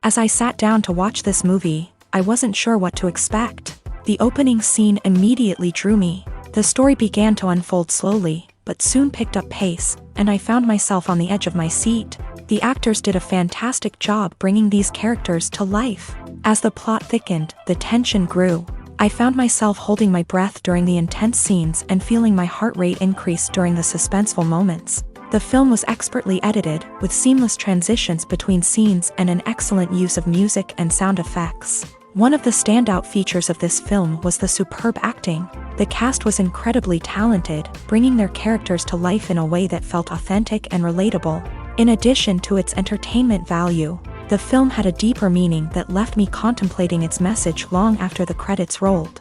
As I sat down to watch this movie, I wasn't sure what to expect. The opening scene immediately drew me. The story began to unfold slowly, but soon picked up pace, and I found myself on the edge of my seat. The actors did a fantastic job bringing these characters to life. As the plot thickened, the tension grew. I found myself holding my breath during the intense scenes and feeling my heart rate increase during the suspenseful moments. The film was expertly edited, with seamless transitions between scenes and an excellent use of music and sound effects. One of the standout features of this film was the superb acting. The cast was incredibly talented, bringing their characters to life in a way that felt authentic and relatable. In addition to its entertainment value, the film had a deeper meaning that left me contemplating its message long after the credits rolled.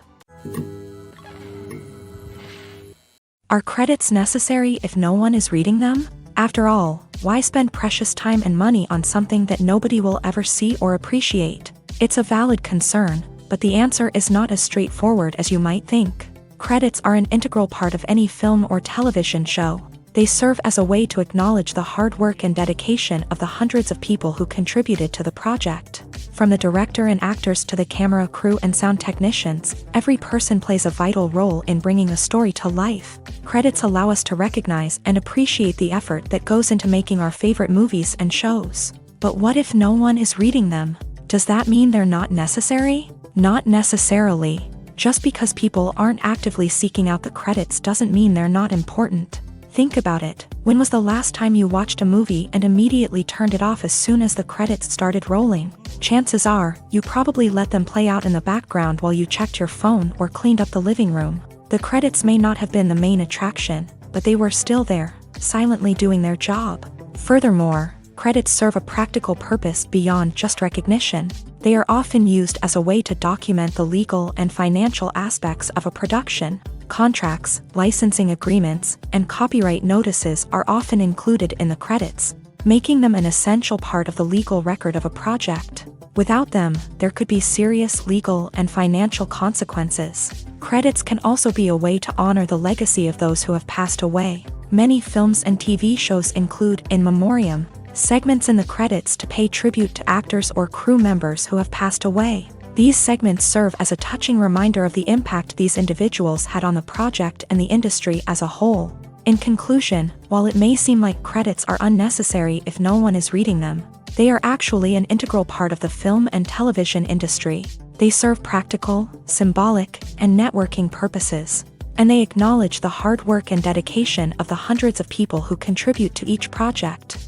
Are credits necessary if no one is reading them? After all, why spend precious time and money on something that nobody will ever see or appreciate? It's a valid concern, but the answer is not as straightforward as you might think. Credits are an integral part of any film or television show. They serve as a way to acknowledge the hard work and dedication of the hundreds of people who contributed to the project. From the director and actors to the camera crew and sound technicians, every person plays a vital role in bringing a story to life. Credits allow us to recognize and appreciate the effort that goes into making our favorite movies and shows. But what if no one is reading them? Does that mean they're not necessary? Not necessarily. Just because people aren't actively seeking out the credits doesn't mean they're not important. Think about it. When was the last time you watched a movie and immediately turned it off as soon as the credits started rolling? Chances are, you probably let them play out in the background while you checked your phone or cleaned up the living room. The credits may not have been the main attraction, but they were still there, silently doing their job. Furthermore, credits serve a practical purpose beyond just recognition. They are often used as a way to document the legal and financial aspects of a production. Contracts, licensing agreements, and copyright notices are often included in the credits, making them an essential part of the legal record of a project. Without them, there could be serious legal and financial consequences. Credits can also be a way to honor the legacy of those who have passed away. Many films and TV shows include in memoriam segments in the credits to pay tribute to actors or crew members who have passed away. These segments serve as a touching reminder of the impact these individuals had on the project and the industry as a whole. In conclusion, while it may seem like credits are unnecessary if no one is reading them, they are actually an integral part of the film and television industry. They serve practical, symbolic, and networking purposes, and they acknowledge the hard work and dedication of the hundreds of people who contribute to each project.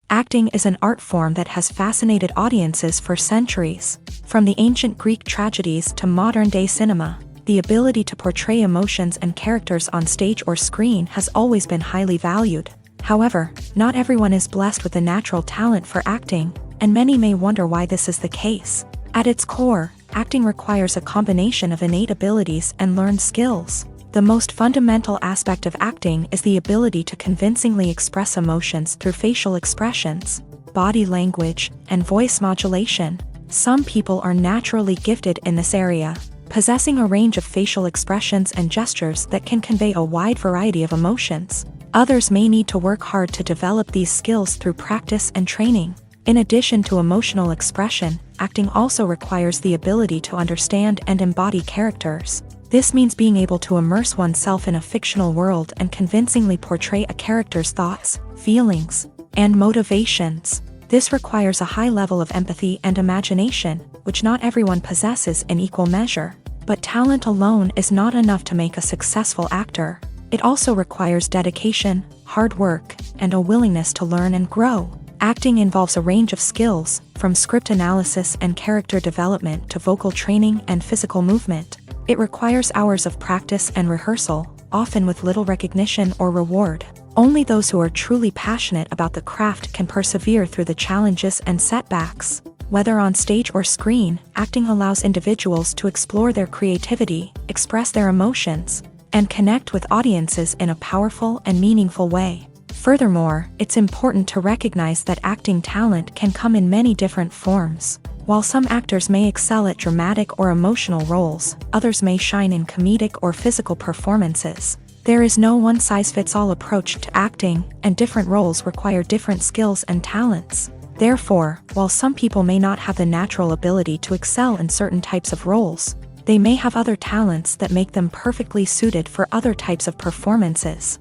Acting is an art form that has fascinated audiences for centuries. From the ancient Greek tragedies to modern-day cinema, the ability to portray emotions and characters on stage or screen has always been highly valued. However, not everyone is blessed with a natural talent for acting, and many may wonder why this is the case. At its core, acting requires a combination of innate abilities and learned skills. The most fundamental aspect of acting is the ability to convincingly express emotions through facial expressions, body language, and voice modulation. Some people are naturally gifted in this area, possessing a range of facial expressions and gestures that can convey a wide variety of emotions. Others may need to work hard to develop these skills through practice and training. In addition to emotional expression, acting also requires the ability to understand and embody characters. This means being able to immerse oneself in a fictional world and convincingly portray a character's thoughts, feelings, and motivations. This requires a high level of empathy and imagination, which not everyone possesses in equal measure. But talent alone is not enough to make a successful actor. It also requires dedication, hard work, and a willingness to learn and grow. Acting involves a range of skills, from script analysis and character development to vocal training and physical movement. It requires hours of practice and rehearsal, often with little recognition or reward. Only those who are truly passionate about the craft can persevere through the challenges and setbacks. Whether on stage or screen, acting allows individuals to explore their creativity, express their emotions, and connect with audiences in a powerful and meaningful way. Furthermore, it's important to recognize that acting talent can come in many different forms. While some actors may excel at dramatic or emotional roles, others may shine in comedic or physical performances. There is no one-size-fits-all approach to acting, and different roles require different skills and talents. Therefore, while some people may not have the natural ability to excel in certain types of roles, they may have other talents that make them perfectly suited for other types of performances.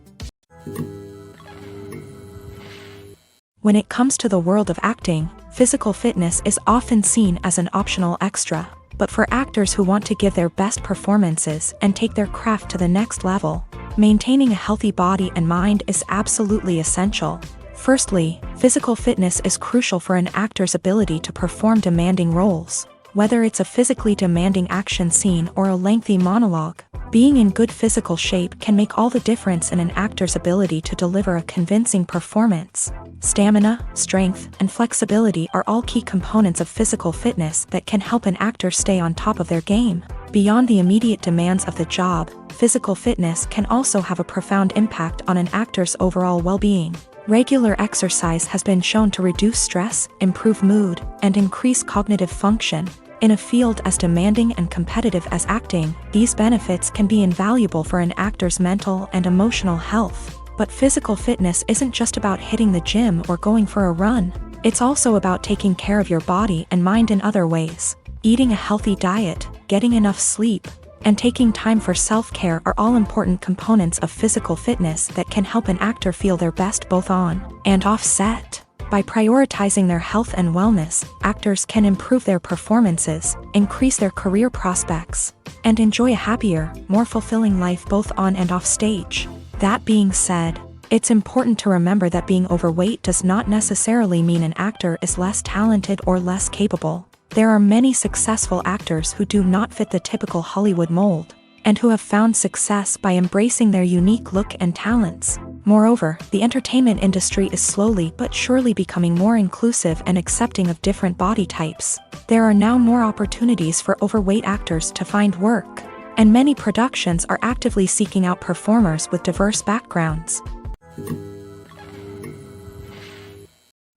When it comes to the world of acting, physical fitness is often seen as an optional extra. But for actors who want to give their best performances and take their craft to the next level, maintaining a healthy body and mind is absolutely essential. Firstly, physical fitness is crucial for an actor's ability to perform demanding roles. Whether it's a physically demanding action scene or a lengthy monologue, being in good physical shape can make all the difference in an actor's ability to deliver a convincing performance. Stamina, strength, and flexibility are all key components of physical fitness that can help an actor stay on top of their game. Beyond the immediate demands of the job, physical fitness can also have a profound impact on an actor's overall well-being. Regular exercise has been shown to reduce stress, improve mood, and increase cognitive function. In a field as demanding and competitive as acting, these benefits can be invaluable for an actor's mental and emotional health. But physical fitness isn't just about hitting the gym or going for a run. It's also about taking care of your body and mind in other ways. Eating a healthy diet, getting enough sleep, and taking time for self-care are all important components of physical fitness that can help an actor feel their best both on and off set. By prioritizing their health and wellness, actors can improve their performances, increase their career prospects, and enjoy a happier, more fulfilling life both on and off stage. That being said, it's important to remember that being overweight does not necessarily mean an actor is less talented or less capable. There are many successful actors who do not fit the typical Hollywood mold, and who have found success by embracing their unique look and talents. Moreover, the entertainment industry is slowly but surely becoming more inclusive and accepting of different body types. There are now more opportunities for overweight actors to find work, and many productions are actively seeking out performers with diverse backgrounds.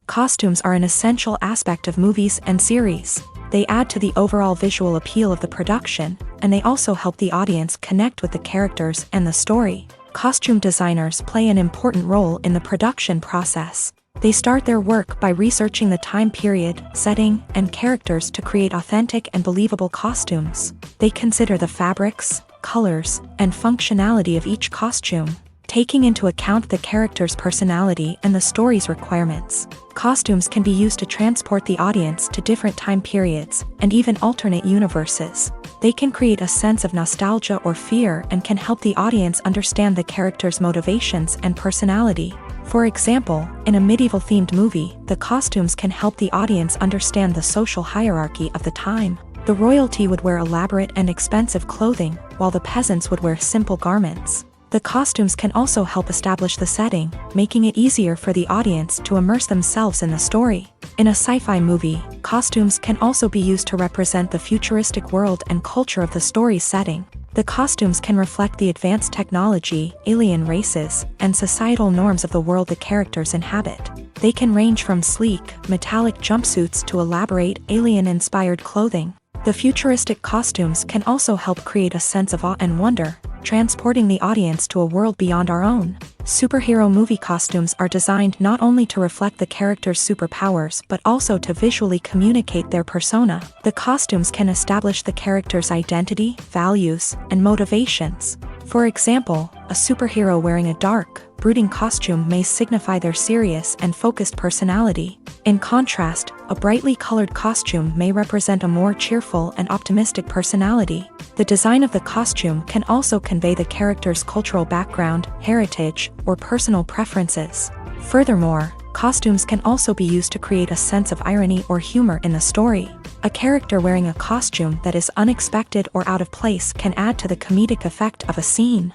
Costumes are an essential aspect of movies and series. They add to the overall visual appeal of the production, and they also help the audience connect with the characters and the story. Costume designers play an important role in the production process. They start their work by researching the time period, setting, and characters to create authentic and believable costumes. They consider the fabrics, colors, and functionality of each costume, taking into account the character's personality and the story's requirements. Costumes can be used to transport the audience to different time periods and even alternate universes. They can create a sense of nostalgia or fear and can help the audience understand the character's motivations and personality. For example, in a medieval-themed movie, the costumes can help the audience understand the social hierarchy of the time. The royalty would wear elaborate and expensive clothing, while the peasants would wear simple garments. The costumes can also help establish the setting, making it easier for the audience to immerse themselves in the story. In a sci-fi movie, costumes can also be used to represent the futuristic world and culture of the story's setting. The costumes can reflect the advanced technology, alien races, and societal norms of the world the characters inhabit. They can range from sleek, metallic jumpsuits to elaborate, alien-inspired clothing. The futuristic costumes can also help create a sense of awe and wonder, transporting the audience to a world beyond our own. Superhero movie costumes are designed not only to reflect the character's superpowers but also to visually communicate their persona. The costumes can establish the character's identity, values, and motivations. For example, a superhero wearing a dark, brooding costume may signify their serious and focused personality. In contrast, a brightly colored costume may represent a more cheerful and optimistic personality. The design of the costume can also convey the character's cultural background, heritage, or personal preferences. Furthermore, costumes can also be used to create a sense of irony or humor in the story. A character wearing a costume that is unexpected or out of place can add to the comedic effect of a scene.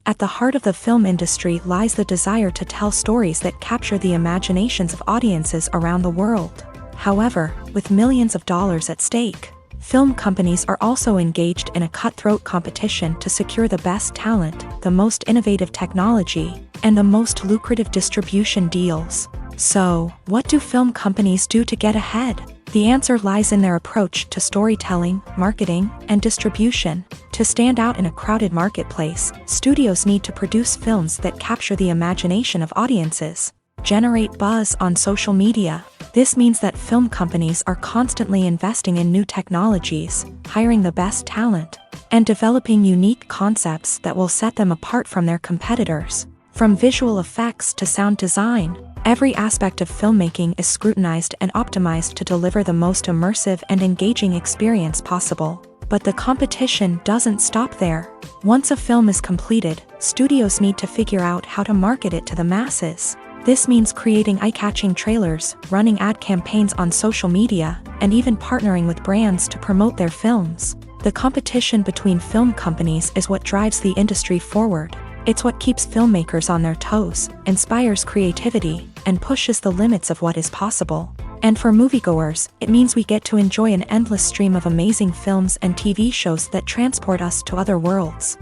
At the heart of the film industry lies the desire to tell stories that capture the imaginations of audiences around the world. However, with millions of dollars at stake, film companies are also engaged in a cutthroat competition to secure the best talent, the most innovative technology, and the most lucrative distribution deals. So, what do film companies do to get ahead? The answer lies in their approach to storytelling, marketing, and distribution. To To stand out in a crowded marketplace, studios need to produce films that capture the imagination of audiences, generate buzz on social media. This means that film companies are constantly investing in new technologies, hiring the best talent, and developing unique concepts that will set them apart from their competitors. From visual effects to sound design, every aspect of filmmaking is scrutinized and optimized to deliver the most immersive and engaging experience possible. But the competition doesn't stop there. Once a film is completed, studios need to figure out how to market it to the masses. This means creating eye-catching trailers, running ad campaigns on social media, and even partnering with brands to promote their films. The competition between film companies is what drives the industry forward. It's what keeps filmmakers on their toes, inspires creativity, and pushes the limits of what is possible. And for moviegoers, it means we get to enjoy an endless stream of amazing films and TV shows that transport us to other worlds.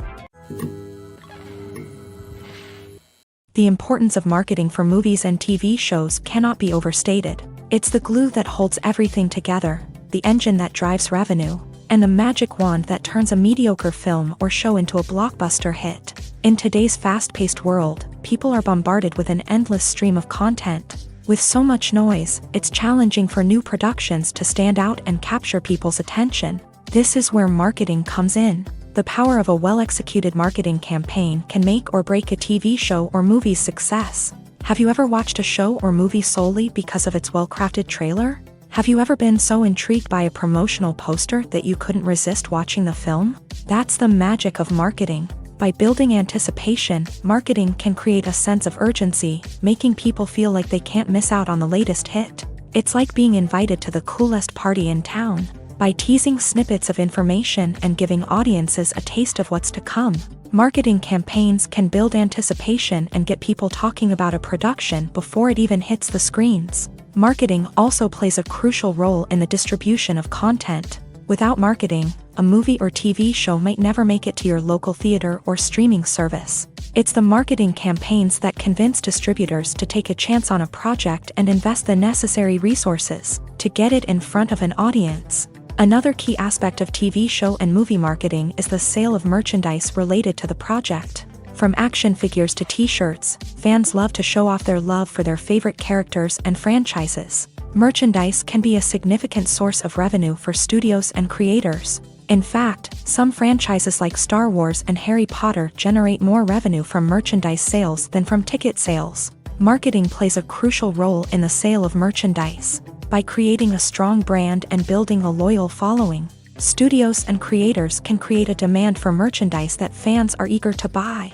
The importance of marketing for movies and TV shows cannot be overstated. It's the glue that holds everything together, the engine that drives revenue, and the magic wand that turns a mediocre film or show into a blockbuster hit. In today's fast-paced world, people are bombarded with an endless stream of content. With so much noise, it's challenging for new productions to stand out and capture people's attention. This is where marketing comes in. The power of a well-executed marketing campaign can make or break a TV show or movie's success. Have you ever watched a show or movie solely because of its well-crafted trailer? Have you ever been so intrigued by a promotional poster that you couldn't resist watching the film? That's the magic of marketing. By building anticipation, marketing can create a sense of urgency, making people feel like they can't miss out on the latest hit. It's like being invited to the coolest party in town. By teasing snippets of information and giving audiences a taste of what's to come, marketing campaigns can build anticipation and get people talking about a production before it even hits the screens. Marketing also plays a crucial role in the distribution of content. Without marketing, a movie or TV show might never make it to your local theater or streaming service. It's the marketing campaigns that convince distributors to take a chance on a project and invest the necessary resources to get it in front of an audience. Another key aspect of TV show and movie marketing is the sale of merchandise related to the project. From action figures to t-shirts, fans love to show off their love for their favorite characters and franchises. Merchandise can be a significant source of revenue for studios and creators. In fact, some franchises like Star Wars and Harry Potter generate more revenue from merchandise sales than from ticket sales. Marketing plays a crucial role in the sale of merchandise. By creating a strong brand and building a loyal following, studios and creators can create a demand for merchandise that fans are eager to buy.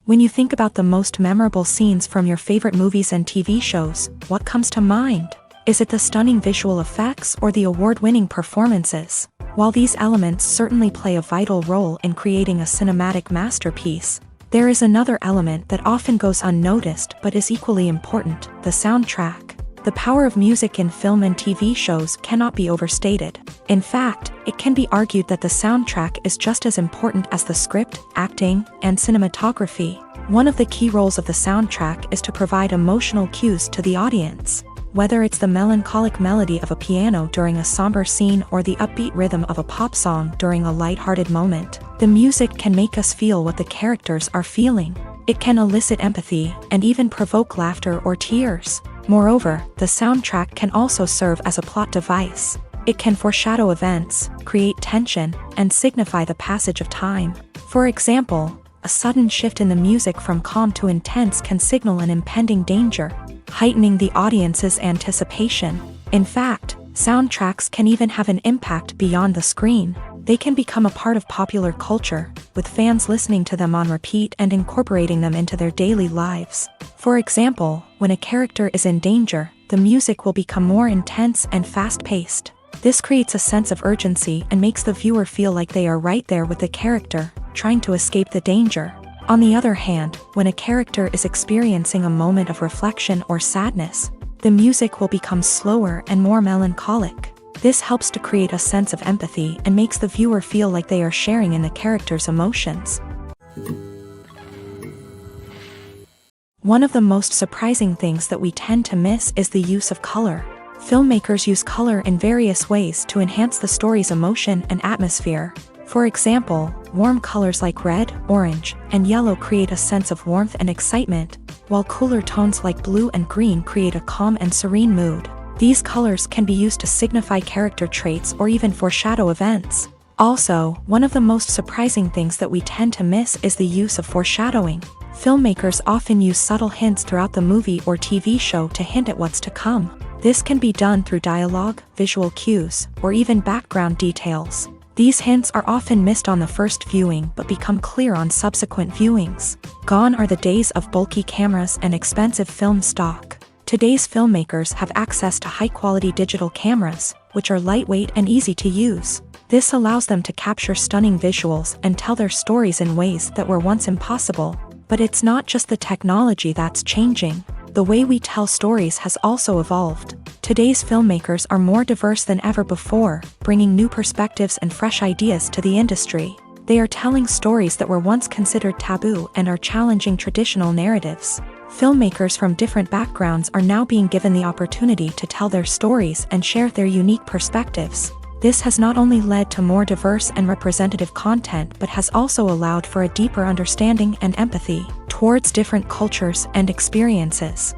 When you think about the most memorable scenes from your favorite movies and TV shows, what comes to mind? Is it the stunning visual effects or the award-winning performances? While these elements certainly play a vital role in creating a cinematic masterpiece, there is another element that often goes unnoticed but is equally important: the soundtrack. The power of music in film and TV shows cannot be overstated. In fact, it can be argued that the soundtrack is just as important as the script, acting, and cinematography. One of the key roles of the soundtrack is to provide emotional cues to the audience. Whether it's the melancholic melody of a piano during a somber scene or the upbeat rhythm of a pop song during a lighthearted moment, the music can make us feel what the characters are feeling. It can elicit empathy and even provoke laughter or tears. Moreover, the soundtrack can also serve as a plot device. It can foreshadow events, create tension, and signify the passage of time. For example, a sudden shift in the music from calm to intense can signal an impending danger, heightening the audience's anticipation. In fact, soundtracks can even have an impact beyond the screen. They can become a part of popular culture, with fans listening to them on repeat and incorporating them into their daily lives. For example, when a character is in danger, the music will become more intense and fast-paced. This creates a sense of urgency and makes the viewer feel like they are right there with the character, trying to escape the danger. On the other hand, when a character is experiencing a moment of reflection or sadness, the music will become slower and more melancholic. This helps to create a sense of empathy and makes the viewer feel like they are sharing in the character's emotions. One of the most surprising things that we tend to miss is the use of color. Filmmakers use color in various ways to enhance the story's emotion and atmosphere. For example, warm colors like red, orange, and yellow create a sense of warmth and excitement, while cooler tones like blue and green create a calm and serene mood. These colors can be used to signify character traits or even foreshadow events. Also, one of the most surprising things that we tend to miss is the use of foreshadowing. Filmmakers often use subtle hints throughout the movie or TV show to hint at what's to come. This can be done through dialogue, visual cues, or even background details. These hints are often missed on the first viewing but become clear on subsequent viewings. Gone are the days of bulky cameras and expensive film stock. Today's filmmakers have access to high-quality digital cameras, which are lightweight and easy to use. This allows them to capture stunning visuals and tell their stories in ways that were once impossible. But it's not just the technology that's changing. The way we tell stories has also evolved. Today's filmmakers are more diverse than ever before, bringing new perspectives and fresh ideas to the industry. They are telling stories that were once considered taboo and are challenging traditional narratives. Filmmakers from different backgrounds are now being given the opportunity to tell their stories and share their unique perspectives. This has not only led to more diverse and representative content but has also allowed for a deeper understanding and empathy towards different cultures and experiences.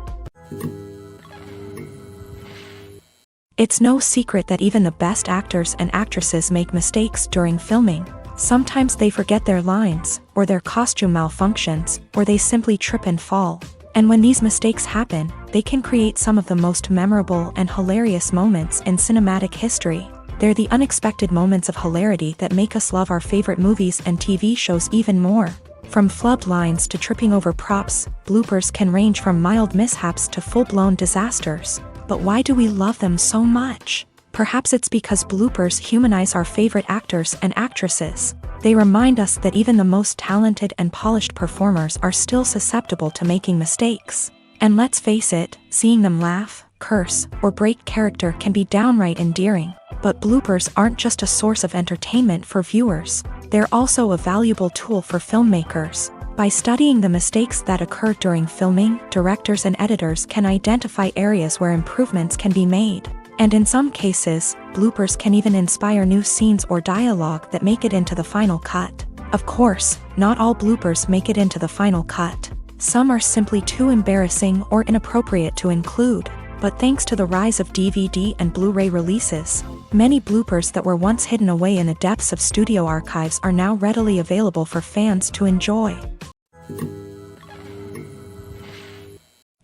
It's no secret that even the best actors and actresses make mistakes during filming. Sometimes they forget their lines, or their costume malfunctions, or they simply trip and fall. And when these mistakes happen, they can create some of the most memorable and hilarious moments in cinematic history. They're the unexpected moments of hilarity that make us love our favorite movies and TV shows even more. From flubbed lines to tripping over props, bloopers can range from mild mishaps to full-blown disasters. But why do we love them so much? Perhaps it's because bloopers humanize our favorite actors and actresses. They remind us that even the most talented and polished performers are still susceptible to making mistakes. And let's face it, seeing them laugh, curse, or break character can be downright endearing. But bloopers aren't just a source of entertainment for viewers. They're also a valuable tool for filmmakers. By studying the mistakes that occur during filming, directors and editors can identify areas where improvements can be made. And in some cases, bloopers can even inspire new scenes or dialogue that make it into the final cut. Of course, not all bloopers make it into the final cut. Some are simply too embarrassing or inappropriate to include. But thanks to the rise of DVD and Blu-ray releases, many bloopers that were once hidden away in the depths of studio archives are now readily available for fans to enjoy.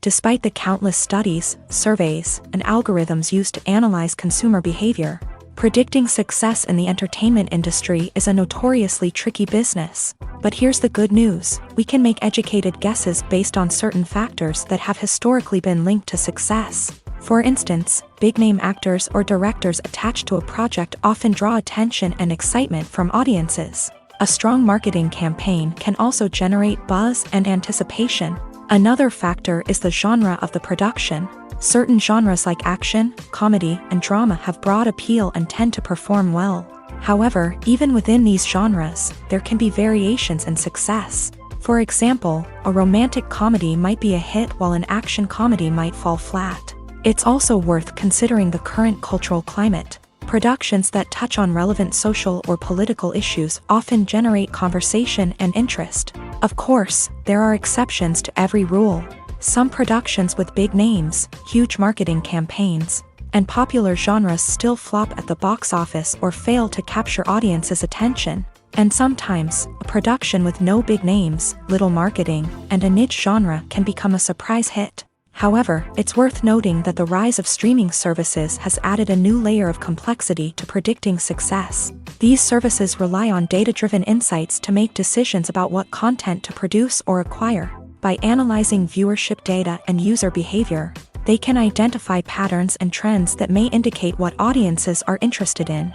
Despite the countless studies, surveys, and algorithms used to analyze consumer behavior, predicting success in the entertainment industry is a notoriously tricky business. But here's the good news: we can make educated guesses based on certain factors that have historically been linked to success. For instance, big-name actors or directors attached to a project often draw attention and excitement from audiences. A strong marketing campaign can also generate buzz and anticipation. Another factor is the genre of the production. Certain genres like action, comedy, and drama have broad appeal and tend to perform well. However, even within these genres, there can be variations in success. For example, a romantic comedy might be a hit while an action comedy might fall flat. It's also worth considering the current cultural climate. Productions that touch on relevant social or political issues often generate conversation and interest. Of course, there are exceptions to every rule. Some productions with big names, huge marketing campaigns, and popular genres still flop at the box office or fail to capture audiences' attention. And sometimes, a production with no big names, little marketing, and a niche genre can become a surprise hit. However, it's worth noting that the rise of streaming services has added a new layer of complexity to predicting success. These services rely on data-driven insights to make decisions about what content to produce or acquire. By analyzing viewership data and user behavior, they can identify patterns and trends that may indicate what audiences are interested in.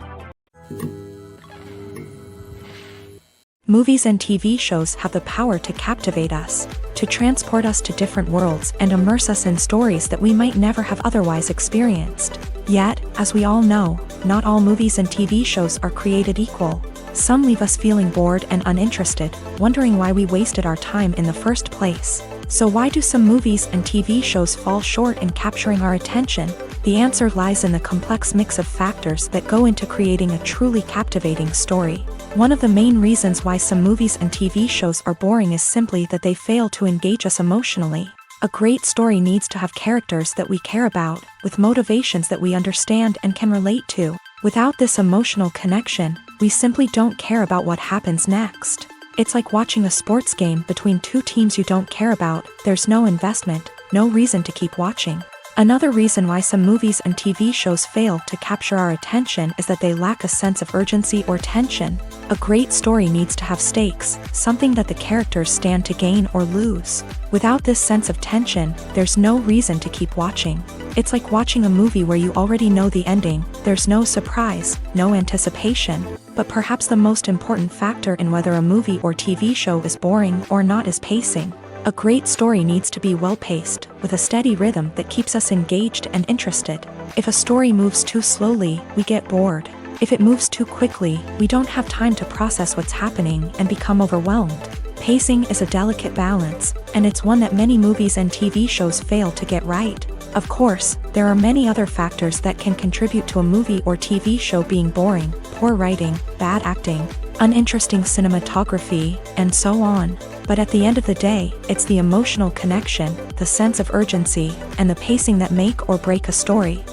Movies and TV shows have the power to captivate us, to transport us to different worlds and immerse us in stories that we might never have otherwise experienced. Yet, as we all know, not all movies and TV shows are created equal. Some leave us feeling bored and uninterested, wondering why we wasted our time in the first place. So why do some movies and TV shows fall short in capturing our attention? The answer lies in the complex mix of factors that go into creating a truly captivating story. One of the main reasons why some movies and TV shows are boring is simply that they fail to engage us emotionally. A great story needs to have characters that we care about, with motivations that we understand and can relate to. Without this emotional connection, we simply don't care about what happens next. It's like watching a sports game between two teams you don't care about. There's no investment, no reason to keep watching. Another reason why some movies and TV shows fail to capture our attention is that they lack a sense of urgency or tension. A great story needs to have stakes, something that the characters stand to gain or lose. Without this sense of tension, there's no reason to keep watching. It's like watching a movie where you already know the ending. There's no surprise, no anticipation. But perhaps the most important factor in whether a movie or TV show is boring or not is pacing. A great story needs to be well-paced, with a steady rhythm that keeps us engaged and interested. If a story moves too slowly, we get bored. If it moves too quickly, we don't have time to process what's happening and become overwhelmed. Pacing is a delicate balance, and it's one that many movies and TV shows fail to get right. Of course, there are many other factors that can contribute to a movie or TV show being boring: poor writing, bad acting, uninteresting cinematography, and so on. But at the end of the day, it's the emotional connection, the sense of urgency, and the pacing that make or break a story.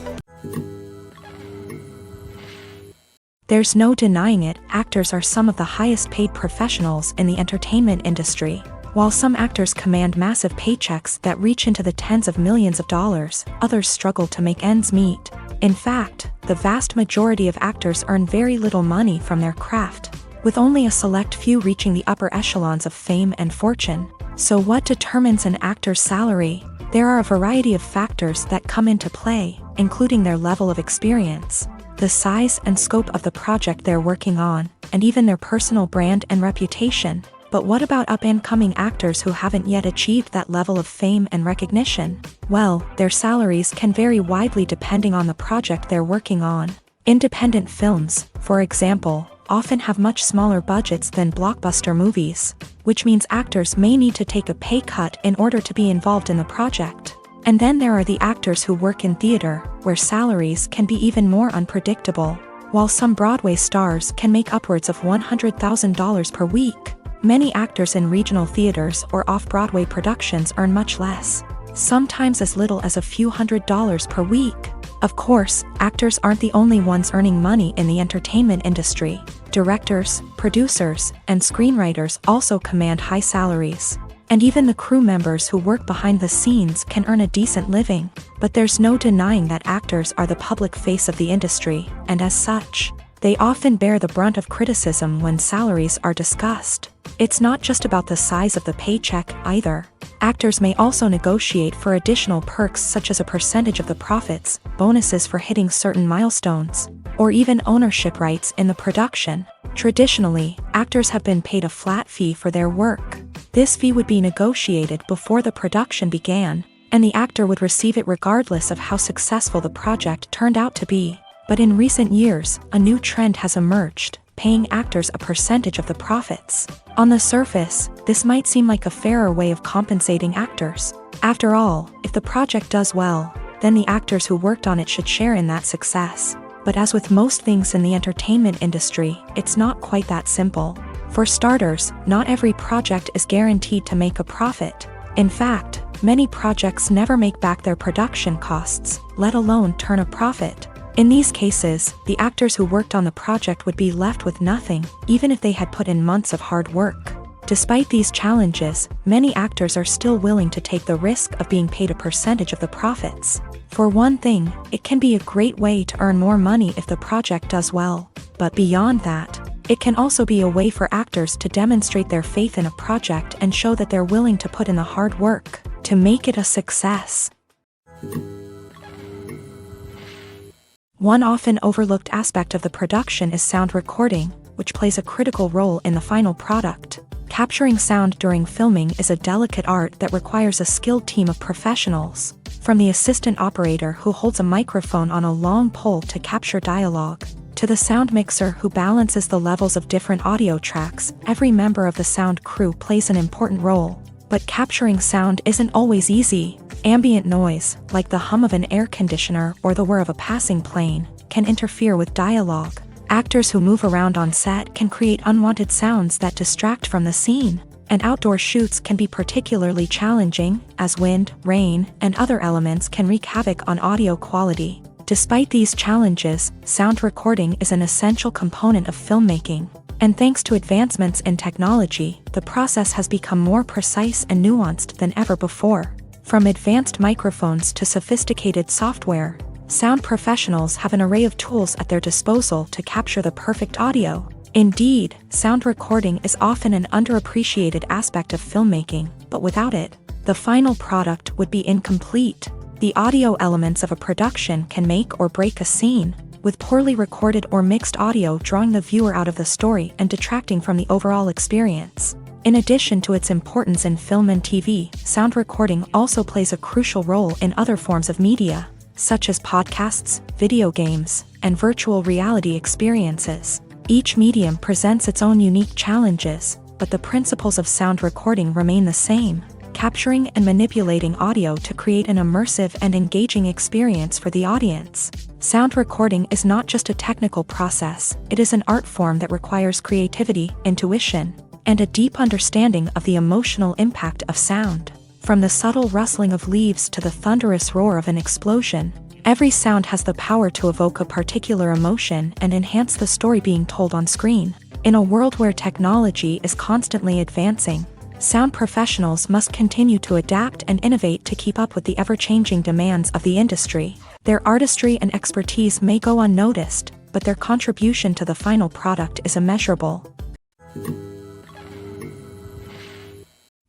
There's no denying it, actors are some of the highest paid professionals in the entertainment industry. While some actors command massive paychecks that reach into the tens of millions of dollars, others struggle to make ends meet. In fact, the vast majority of actors earn very little money from their craft, with only a select few reaching the upper echelons of fame and fortune. So what determines an actor's salary? There are a variety of factors that come into play, including their level of experience, the size and scope of the project they're working on, and even their personal brand and reputation. But what about up-and-coming actors who haven't yet achieved that level of fame and recognition? Well, their salaries can vary widely depending on the project they're working on. Independent films, for example, often have much smaller budgets than blockbuster movies, which means actors may need to take a pay cut in order to be involved in the project. And then there are the actors who work in theater, where salaries can be even more unpredictable. While some Broadway stars can make upwards of $100,000 per week, many actors in regional theaters or off-Broadway productions earn much less, sometimes as little as a few $100s per week. Of course, actors aren't the only ones earning money in the entertainment industry. Directors, producers, and screenwriters also command high salaries. And even the crew members who work behind the scenes can earn a decent living. But there's no denying that actors are the public face of the industry, and as such, they often bear the brunt of criticism when salaries are discussed. It's not just about the size of the paycheck, either. Actors may also negotiate for additional perks such as a percentage of the profits, bonuses for hitting certain milestones, or even ownership rights in the production. Traditionally, actors have been paid a flat fee for their work. This fee would be negotiated before the production began, and the actor would receive it regardless of how successful the project turned out to be. But in recent years, a new trend has emerged, paying actors a percentage of the profits. On the surface, this might seem like a fairer way of compensating actors. After all, if the project does well, then the actors who worked on it should share in that success. But as with most things in the entertainment industry, it's not quite that simple. For starters, not every project is guaranteed to make a profit. In fact, many projects never make back their production costs, let alone turn a profit. In these cases, the actors who worked on the project would be left with nothing, even if they had put in months of hard work. Despite these challenges, many actors are still willing to take the risk of being paid a percentage of the profits. For one thing, it can be a great way to earn more money if the project does well. But beyond that, it can also be a way for actors to demonstrate their faith in a project and show that they're willing to put in the hard work to make it a success. One often overlooked aspect of the production is sound recording, which plays a critical role in the final product. Capturing sound during filming is a delicate art that requires a skilled team of professionals. From the assistant operator who holds a microphone on a long pole to capture dialogue, to the sound mixer who balances the levels of different audio tracks, every member of the sound crew plays an important role. But capturing sound isn't always easy. Ambient noise, like the hum of an air conditioner or the whir of a passing plane, can interfere with dialogue. Actors who move around on set can create unwanted sounds that distract from the scene. And outdoor shoots can be particularly challenging, as wind, rain, and other elements can wreak havoc on audio quality. Despite these challenges, sound recording is an essential component of filmmaking. And thanks to advancements in technology, the process has become more precise and nuanced than ever before. From advanced microphones to sophisticated software, sound professionals have an array of tools at their disposal to capture the perfect audio. Indeed, sound recording is often an underappreciated aspect of filmmaking, but without it, the final product would be incomplete. The audio elements of a production can make or break a scene, with poorly recorded or mixed audio drawing the viewer out of the story and detracting from the overall experience. In addition to its importance in film and TV, sound recording also plays a crucial role in other forms of media, such as podcasts, video games, and virtual reality experiences. Each medium presents its own unique challenges, but the principles of sound recording remain the same, capturing and manipulating audio to create an immersive and engaging experience for the audience. Sound recording is not just a technical process, it is an art form that requires creativity, intuition, and a deep understanding of the emotional impact of sound. From the subtle rustling of leaves to the thunderous roar of an explosion, every sound has the power to evoke a particular emotion and enhance the story being told on screen. In a world where technology is constantly advancing, sound professionals must continue to adapt and innovate to keep up with the ever-changing demands of the industry. Their artistry and expertise may go unnoticed, but their contribution to the final product is immeasurable.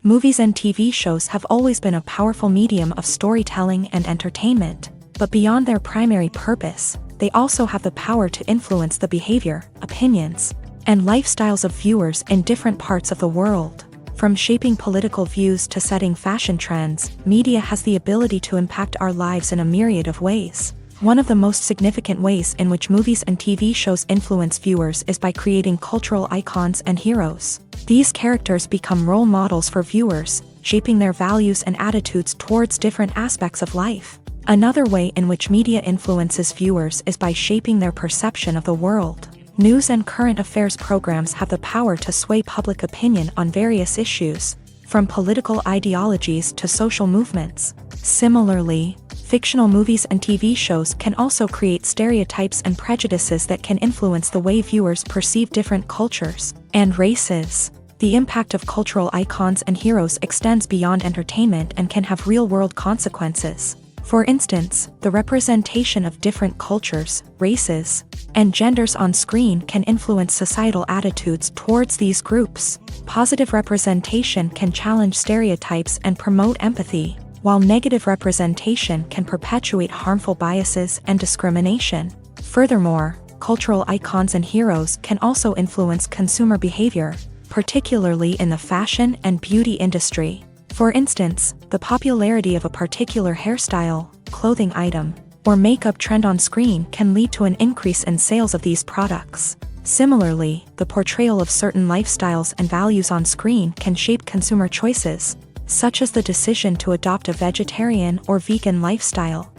Movies and TV shows have always been a powerful medium of storytelling and entertainment. But beyond their primary purpose, they also have the power to influence the behavior, opinions, and lifestyles of viewers in different parts of the world. From shaping political views to setting fashion trends, media has the ability to impact our lives in a myriad of ways. One of the most significant ways in which movies and TV shows influence viewers is by creating cultural icons and heroes. These characters become role models for viewers, shaping their values and attitudes towards different aspects of life. Another way in which media influences viewers is by shaping their perception of the world. News and current affairs programs have the power to sway public opinion on various issues, from political ideologies to social movements. Similarly, fictional movies and TV shows can also create stereotypes and prejudices that can influence the way viewers perceive different cultures and races. The impact of cultural icons and heroes extends beyond entertainment and can have real-world consequences. For instance, the representation of different cultures, races, and genders on screen can influence societal attitudes towards these groups. Positive representation can challenge stereotypes and promote empathy, while negative representation can perpetuate harmful biases and discrimination. Furthermore, cultural icons and heroes can also influence consumer behavior, particularly in the fashion and beauty industry. For instance, the popularity of a particular hairstyle, clothing item, or makeup trend on screen can lead to an increase in sales of these products. Similarly, the portrayal of certain lifestyles and values on screen can shape consumer choices, such as the decision to adopt a vegetarian or vegan lifestyle.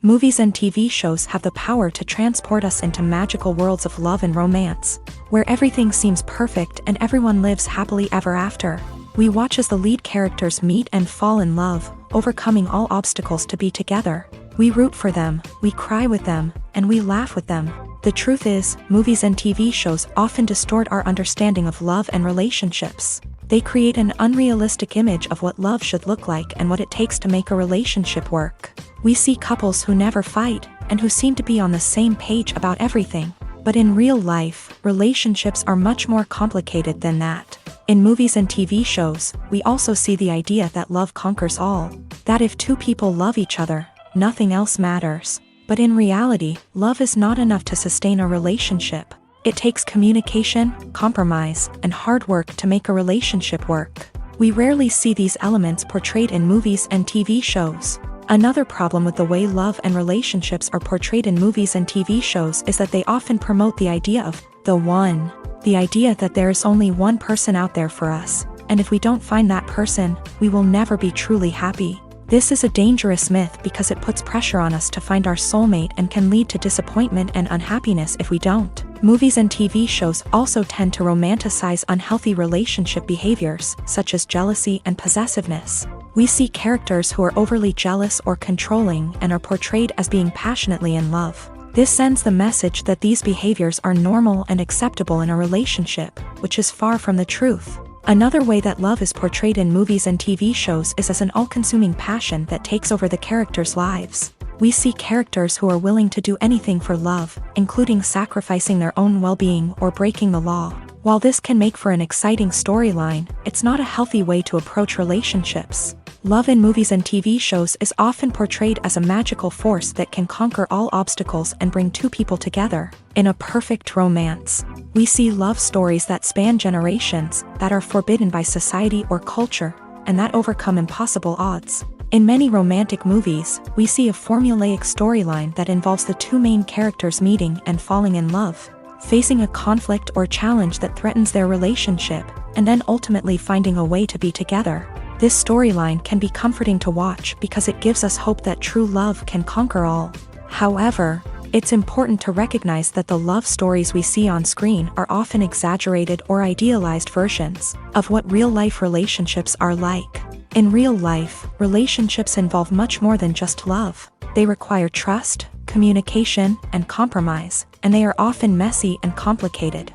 Movies and TV shows have the power to transport us into magical worlds of love and romance, where everything seems perfect and everyone lives happily ever after. We watch as the lead characters meet and fall in love, overcoming all obstacles to be together. We root for them, we cry with them, and we laugh with them. The truth is, movies and TV shows often distort our understanding of love and relationships. They create an unrealistic image of what love should look like and what it takes to make a relationship work. We see couples who never fight, and who seem to be on the same page about everything. But in real life, relationships are much more complicated than that. In movies and TV shows, we also see the idea that love conquers all. That if two people love each other, nothing else matters. But in reality, love is not enough to sustain a relationship. It takes communication, compromise, and hard work to make a relationship work. We rarely see these elements portrayed in movies and TV shows. Another problem with the way love and relationships are portrayed in movies and TV shows is that they often promote the idea of the one. The idea that there is only one person out there for us, and if we don't find that person, we will never be truly happy. This is a dangerous myth because it puts pressure on us to find our soulmate and can lead to disappointment and unhappiness if we don't. Movies and TV shows also tend to romanticize unhealthy relationship behaviors, such as jealousy and possessiveness. We see characters who are overly jealous or controlling and are portrayed as being passionately in love. This sends the message that these behaviors are normal and acceptable in a relationship, which is far from the truth. Another way that love is portrayed in movies and TV shows is as an all-consuming passion that takes over the characters' lives. We see characters who are willing to do anything for love, including sacrificing their own well-being or breaking the law. While this can make for an exciting storyline, it's not a healthy way to approach relationships. Love in movies and TV shows is often portrayed as a magical force that can conquer all obstacles and bring two people together. In a perfect romance, we see love stories that span generations, that are forbidden by society or culture, and that overcome impossible odds. In many romantic movies, we see a formulaic storyline that involves the two main characters meeting and falling in love, facing a conflict or challenge that threatens their relationship, and then ultimately finding a way to be together. This storyline can be comforting to watch because it gives us hope that true love can conquer all. However, it's important to recognize that the love stories we see on screen are often exaggerated or idealized versions of what real-life relationships are like. In real life, relationships involve much more than just love. They require trust, communication, and compromise, and they are often messy and complicated.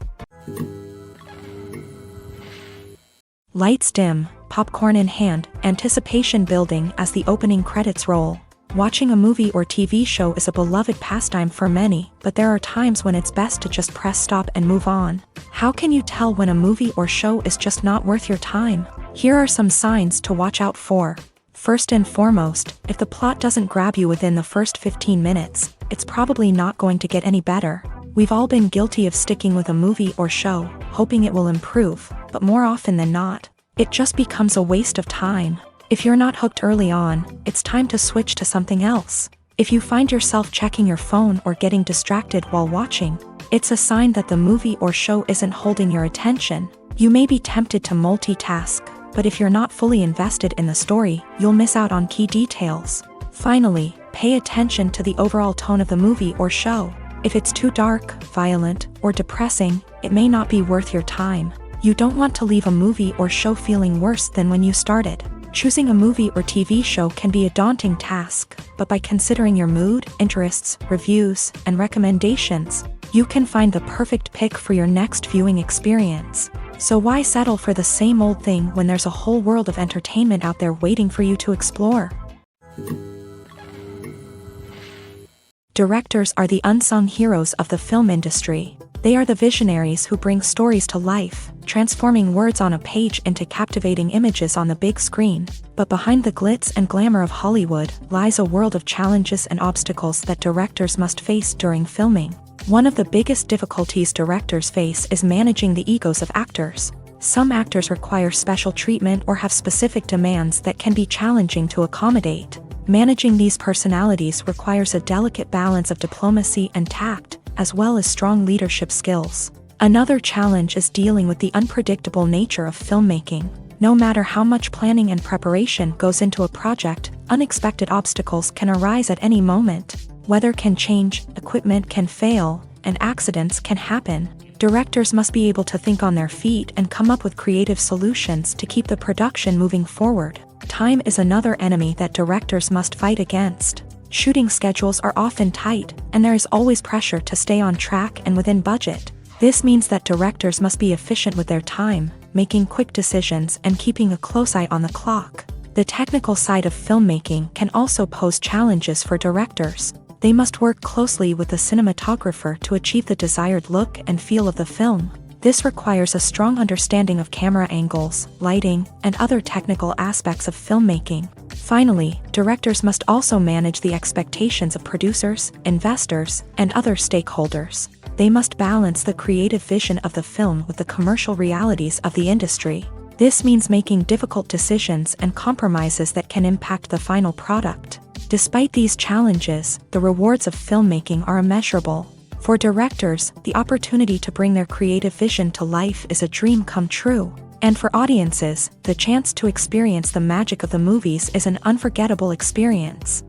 Lights dim, popcorn in hand, anticipation building as the opening credits roll. Watching a movie or TV show is a beloved pastime for many, but there are times when it's best to just press stop and move on. How can you tell when a movie or show is just not worth your time? Here are some signs to watch out for. First and foremost, if the plot doesn't grab you within the first 15 minutes, it's probably not going to get any better. We've all been guilty of sticking with a movie or show, hoping it will improve, but more often than not, it just becomes a waste of time. If you're not hooked early on, it's time to switch to something else. If you find yourself checking your phone or getting distracted while watching, it's a sign that the movie or show isn't holding your attention. You may be tempted to multitask, but if you're not fully invested in the story, you'll miss out on key details. Finally, pay attention to the overall tone of the movie or show. If it's too dark, violent, or depressing, it may not be worth your time. You don't want to leave a movie or show feeling worse than when you started. Choosing a movie or TV show can be a daunting task, but by considering your mood, interests, reviews, and recommendations, you can find the perfect pick for your next viewing experience. So why settle for the same old thing when there's a whole world of entertainment out there waiting for you to explore? Directors are the unsung heroes of the film industry. They are the visionaries who bring stories to life, transforming words on a page into captivating images on the big screen. But behind the glitz and glamour of Hollywood lies a world of challenges and obstacles that directors must face during filming. One of the biggest difficulties directors face is managing the egos of actors. Some actors require special treatment or have specific demands that can be challenging to accommodate. Managing these personalities requires a delicate balance of diplomacy and tact, as well as strong leadership skills. Another challenge is dealing with the unpredictable nature of filmmaking. No matter how much planning and preparation goes into a project, unexpected obstacles can arise at any moment. Weather can change, equipment can fail, and accidents can happen. Directors must be able to think on their feet and come up with creative solutions to keep the production moving forward. Time is another enemy that directors must fight against. Shooting schedules are often tight, and there is always pressure to stay on track and within budget. This means that directors must be efficient with their time, making quick decisions and keeping a close eye on the clock. The technical side of filmmaking can also pose challenges for directors. They must work closely with the cinematographer to achieve the desired look and feel of the film. This requires a strong understanding of camera angles, lighting, and other technical aspects of filmmaking. Finally, directors must also manage the expectations of producers, investors, and other stakeholders. They must balance the creative vision of the film with the commercial realities of the industry. This means making difficult decisions and compromises that can impact the final product. Despite these challenges, the rewards of filmmaking are immeasurable. For directors, the opportunity to bring their creative vision to life is a dream come true. And for audiences, the chance to experience the magic of the movies is an unforgettable experience.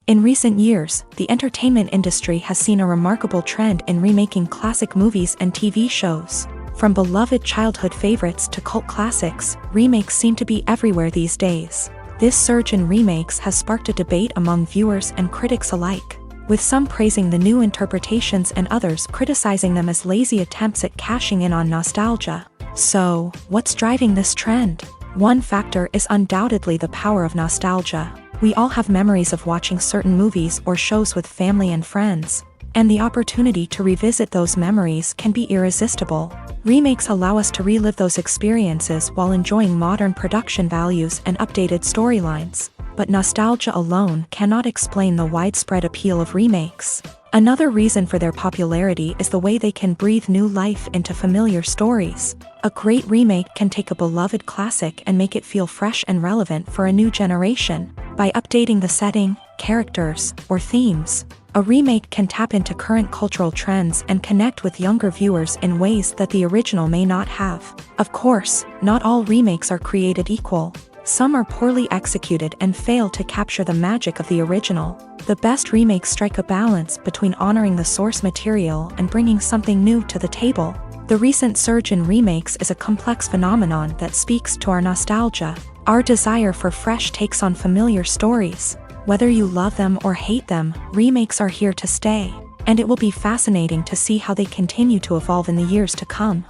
In recent years, the entertainment industry has seen a remarkable trend in remaking classic movies and TV shows. From beloved childhood favorites to cult classics, remakes seem to be everywhere these days. This surge in remakes has sparked a debate among viewers and critics alike, with some praising the new interpretations and others criticizing them as lazy attempts at cashing in on nostalgia. So, what's driving this trend? One factor is undoubtedly the power of nostalgia. We all have memories of watching certain movies or shows with family and friends, and the opportunity to revisit those memories can be irresistible. Remakes allow us to relive those experiences while enjoying modern production values and updated storylines. But nostalgia alone cannot explain the widespread appeal of remakes. Another reason for their popularity is the way they can breathe new life into familiar stories. A great remake can take a beloved classic and make it feel fresh and relevant for a new generation. By updating the setting, characters, or themes, a remake can tap into current cultural trends and connect with younger viewers in ways that the original may not have. Of course, not all remakes are created equal. Some are poorly executed and fail to capture the magic of the original. The best remakes strike a balance between honoring the source material and bringing something new to the table. The recent surge in remakes is a complex phenomenon that speaks to our nostalgia, our desire for fresh takes on familiar stories. Whether you love them or hate them, remakes are here to stay, and it will be fascinating to see how they continue to evolve in the years to come.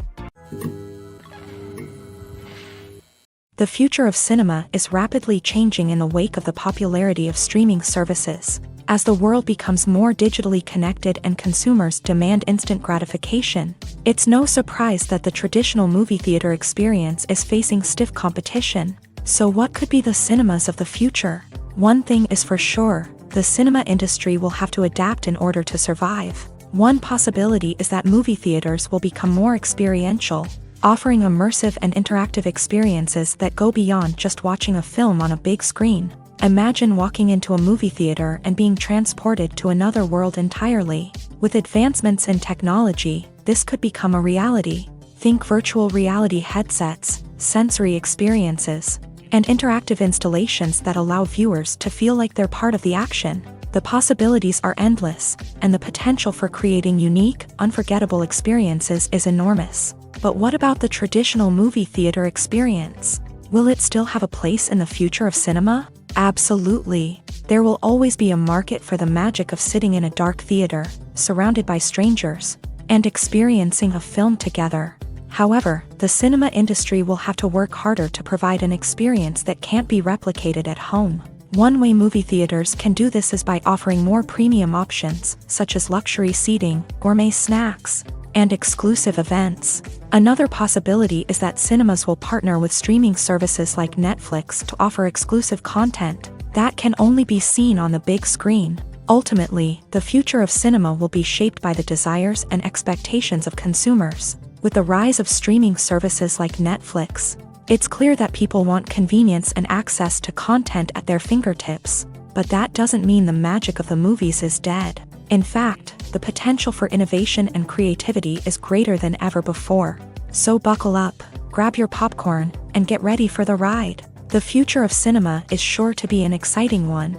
The future of cinema is rapidly changing in the wake of the popularity of streaming services. As the world becomes more digitally connected and consumers demand instant gratification, it's no surprise that the traditional movie theater experience is facing stiff competition. So what could be the cinemas of the future? One thing is for sure, the cinema industry will have to adapt in order to survive. One possibility is that movie theaters will become more experiential, offering immersive and interactive experiences that go beyond just watching a film on a big screen. Imagine walking into a movie theater and being transported to another world entirely. With advancements in technology, this could become a reality. Think virtual reality headsets, sensory experiences, and interactive installations that allow viewers to feel like they're part of the action. The possibilities are endless, and the potential for creating unique, unforgettable experiences is enormous. But what about the traditional movie theater experience? Will it still have a place in the future of cinema? Absolutely. There will always be a market for the magic of sitting in a dark theater, surrounded by strangers, and experiencing a film together. However, the cinema industry will have to work harder to provide an experience that can't be replicated at home. One way movie theaters can do this is by offering more premium options, such as luxury seating, gourmet snacks, and exclusive events. Another possibility is that cinemas will partner with streaming services like Netflix to offer exclusive content that can only be seen on the big screen. Ultimately, the future of cinema will be shaped by the desires and expectations of consumers. With the rise of streaming services like Netflix, it's clear that people want convenience and access to content at their fingertips. But that doesn't mean the magic of the movies is dead. In fact, the potential for innovation and creativity is greater than ever before. So buckle up, grab your popcorn, and get ready for the ride. The future of cinema is sure to be an exciting one.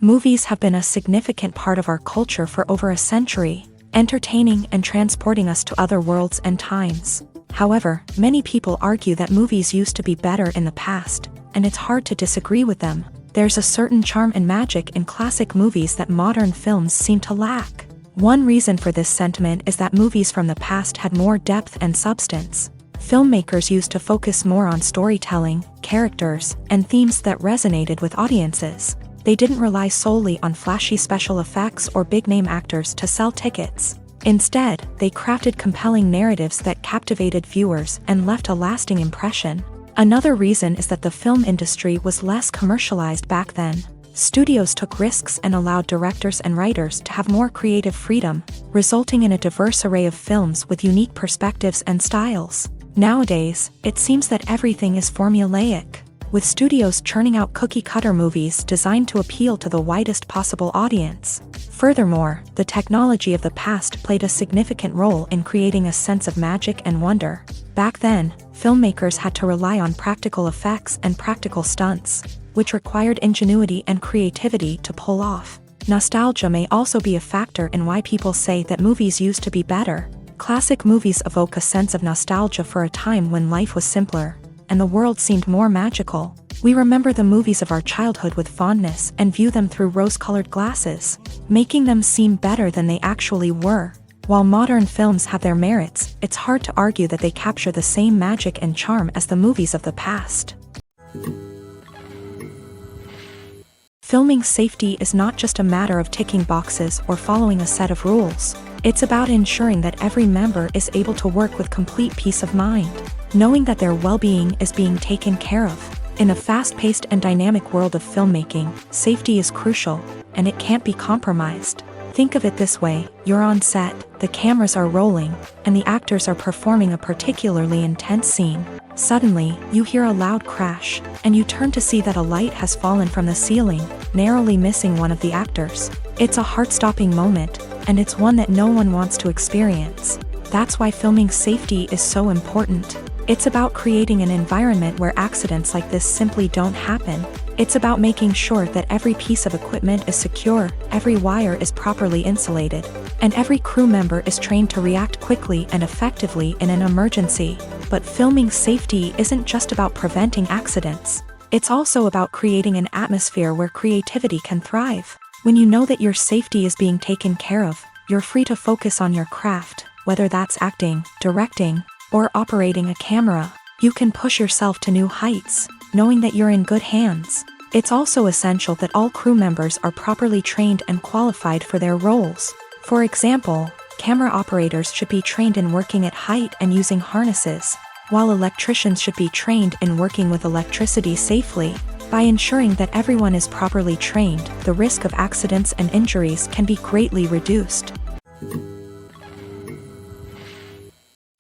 Movies have been a significant part of our culture for over a century, entertaining and transporting us to other worlds and times. However, many people argue that movies used to be better in the past, and it's hard to disagree with them. There's a certain charm and magic in classic movies that modern films seem to lack. One reason for this sentiment is that movies from the past had more depth and substance. Filmmakers used to focus more on storytelling, characters, and themes that resonated with audiences. They didn't rely solely on flashy special effects or big-name actors to sell tickets. Instead, they crafted compelling narratives that captivated viewers and left a lasting impression. Another reason is that the film industry was less commercialized back then. Studios took risks and allowed directors and writers to have more creative freedom, resulting in a diverse array of films with unique perspectives and styles. Nowadays, it seems that everything is formulaic, with studios churning out cookie-cutter movies designed to appeal to the widest possible audience. Furthermore, the technology of the past played a significant role in creating a sense of magic and wonder. Back then, filmmakers had to rely on practical effects and practical stunts, which required ingenuity and creativity to pull off. Nostalgia may also be a factor in why people say that movies used to be better. Classic movies evoke a sense of nostalgia for a time when life was simpler, and the world seemed more magical. We remember the movies of our childhood with fondness and view them through rose-colored glasses, making them seem better than they actually were. While modern films have their merits, it's hard to argue that they capture the same magic and charm as the movies of the past. Filming safety is not just a matter of ticking boxes or following a set of rules. It's about ensuring that every member is able to work with complete peace of mind, knowing that their well-being is being taken care of. In a fast-paced and dynamic world of filmmaking, safety is crucial, and it can't be compromised. Think of it this way: you're on set, the cameras are rolling, and the actors are performing a particularly intense scene. Suddenly, you hear a loud crash, and you turn to see that a light has fallen from the ceiling, narrowly missing one of the actors. It's a heart-stopping moment, and it's one that no one wants to experience. That's why filming safety is so important. It's about creating an environment where accidents like this simply don't happen. It's about making sure that every piece of equipment is secure, every wire is properly insulated, and every crew member is trained to react quickly and effectively in an emergency. But filming safety isn't just about preventing accidents. It's also about creating an atmosphere where creativity can thrive. When you know that your safety is being taken care of, you're free to focus on your craft, whether that's acting, directing, or operating a camera. You can push yourself to new heights, knowing that you're in good hands. It's also essential that all crew members are properly trained and qualified for their roles. For example, camera operators should be trained in working at height and using harnesses, while electricians should be trained in working with electricity safely. By ensuring that everyone is properly trained, the risk of accidents and injuries can be greatly reduced.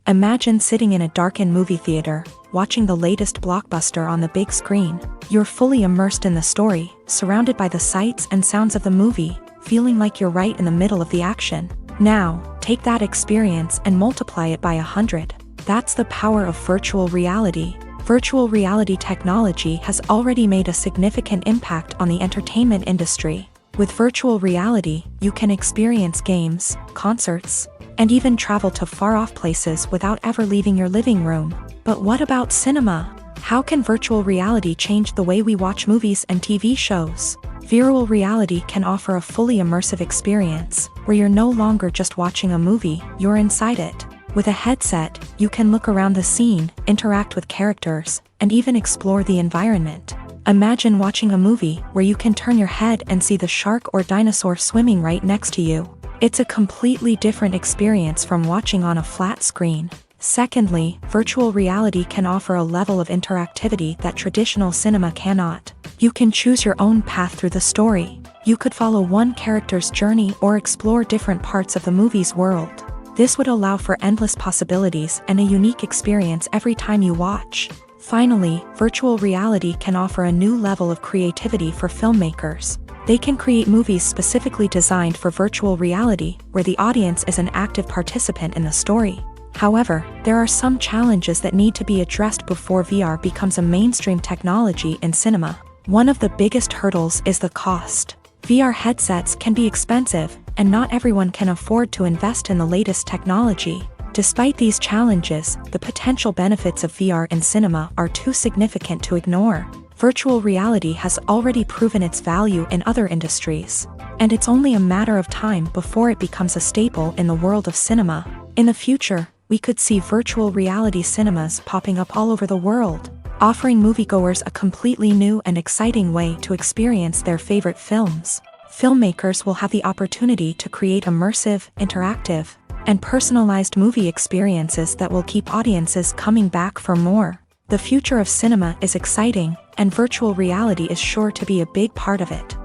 Imagine sitting in a darkened movie theater, watching the latest blockbuster on the big screen. You're fully immersed in the story, surrounded by the sights and sounds of the movie, feeling like you're right in the middle of the action. Now, take that experience and multiply it by 100. That's the power of virtual reality. Virtual reality technology has already made a significant impact on the entertainment industry. With virtual reality, you can experience games, concerts, and even travel to far-off places without ever leaving your living room. But what about cinema? How can virtual reality change the way we watch movies and TV shows? Virtual reality can offer a fully immersive experience, where you're no longer just watching a movie, you're inside it. With a headset, you can look around the scene, interact with characters, and even explore the environment. Imagine watching a movie where you can turn your head and see the shark or dinosaur swimming right next to you. It's a completely different experience from watching on a flat screen. Secondly, virtual reality can offer a level of interactivity that traditional cinema cannot. You can choose your own path through the story. You could follow one character's journey or explore different parts of the movie's world. This would allow for endless possibilities and a unique experience every time you watch. Finally, virtual reality can offer a new level of creativity for filmmakers. They can create movies specifically designed for virtual reality, where the audience is an active participant in the story. However, there are some challenges that need to be addressed before VR becomes a mainstream technology in cinema. One of the biggest hurdles is the cost. VR headsets can be expensive, and not everyone can afford to invest in the latest technology. Despite these challenges, the potential benefits of VR in cinema are too significant to ignore. Virtual reality has already proven its value in other industries, and it's only a matter of time before it becomes a staple in the world of cinema. In the future, we could see virtual reality cinemas popping up all over the world, offering moviegoers a completely new and exciting way to experience their favorite films. Filmmakers will have the opportunity to create immersive, interactive, and personalized movie experiences that will keep audiences coming back for more. The future of cinema is exciting, and virtual reality is sure to be a big part of it.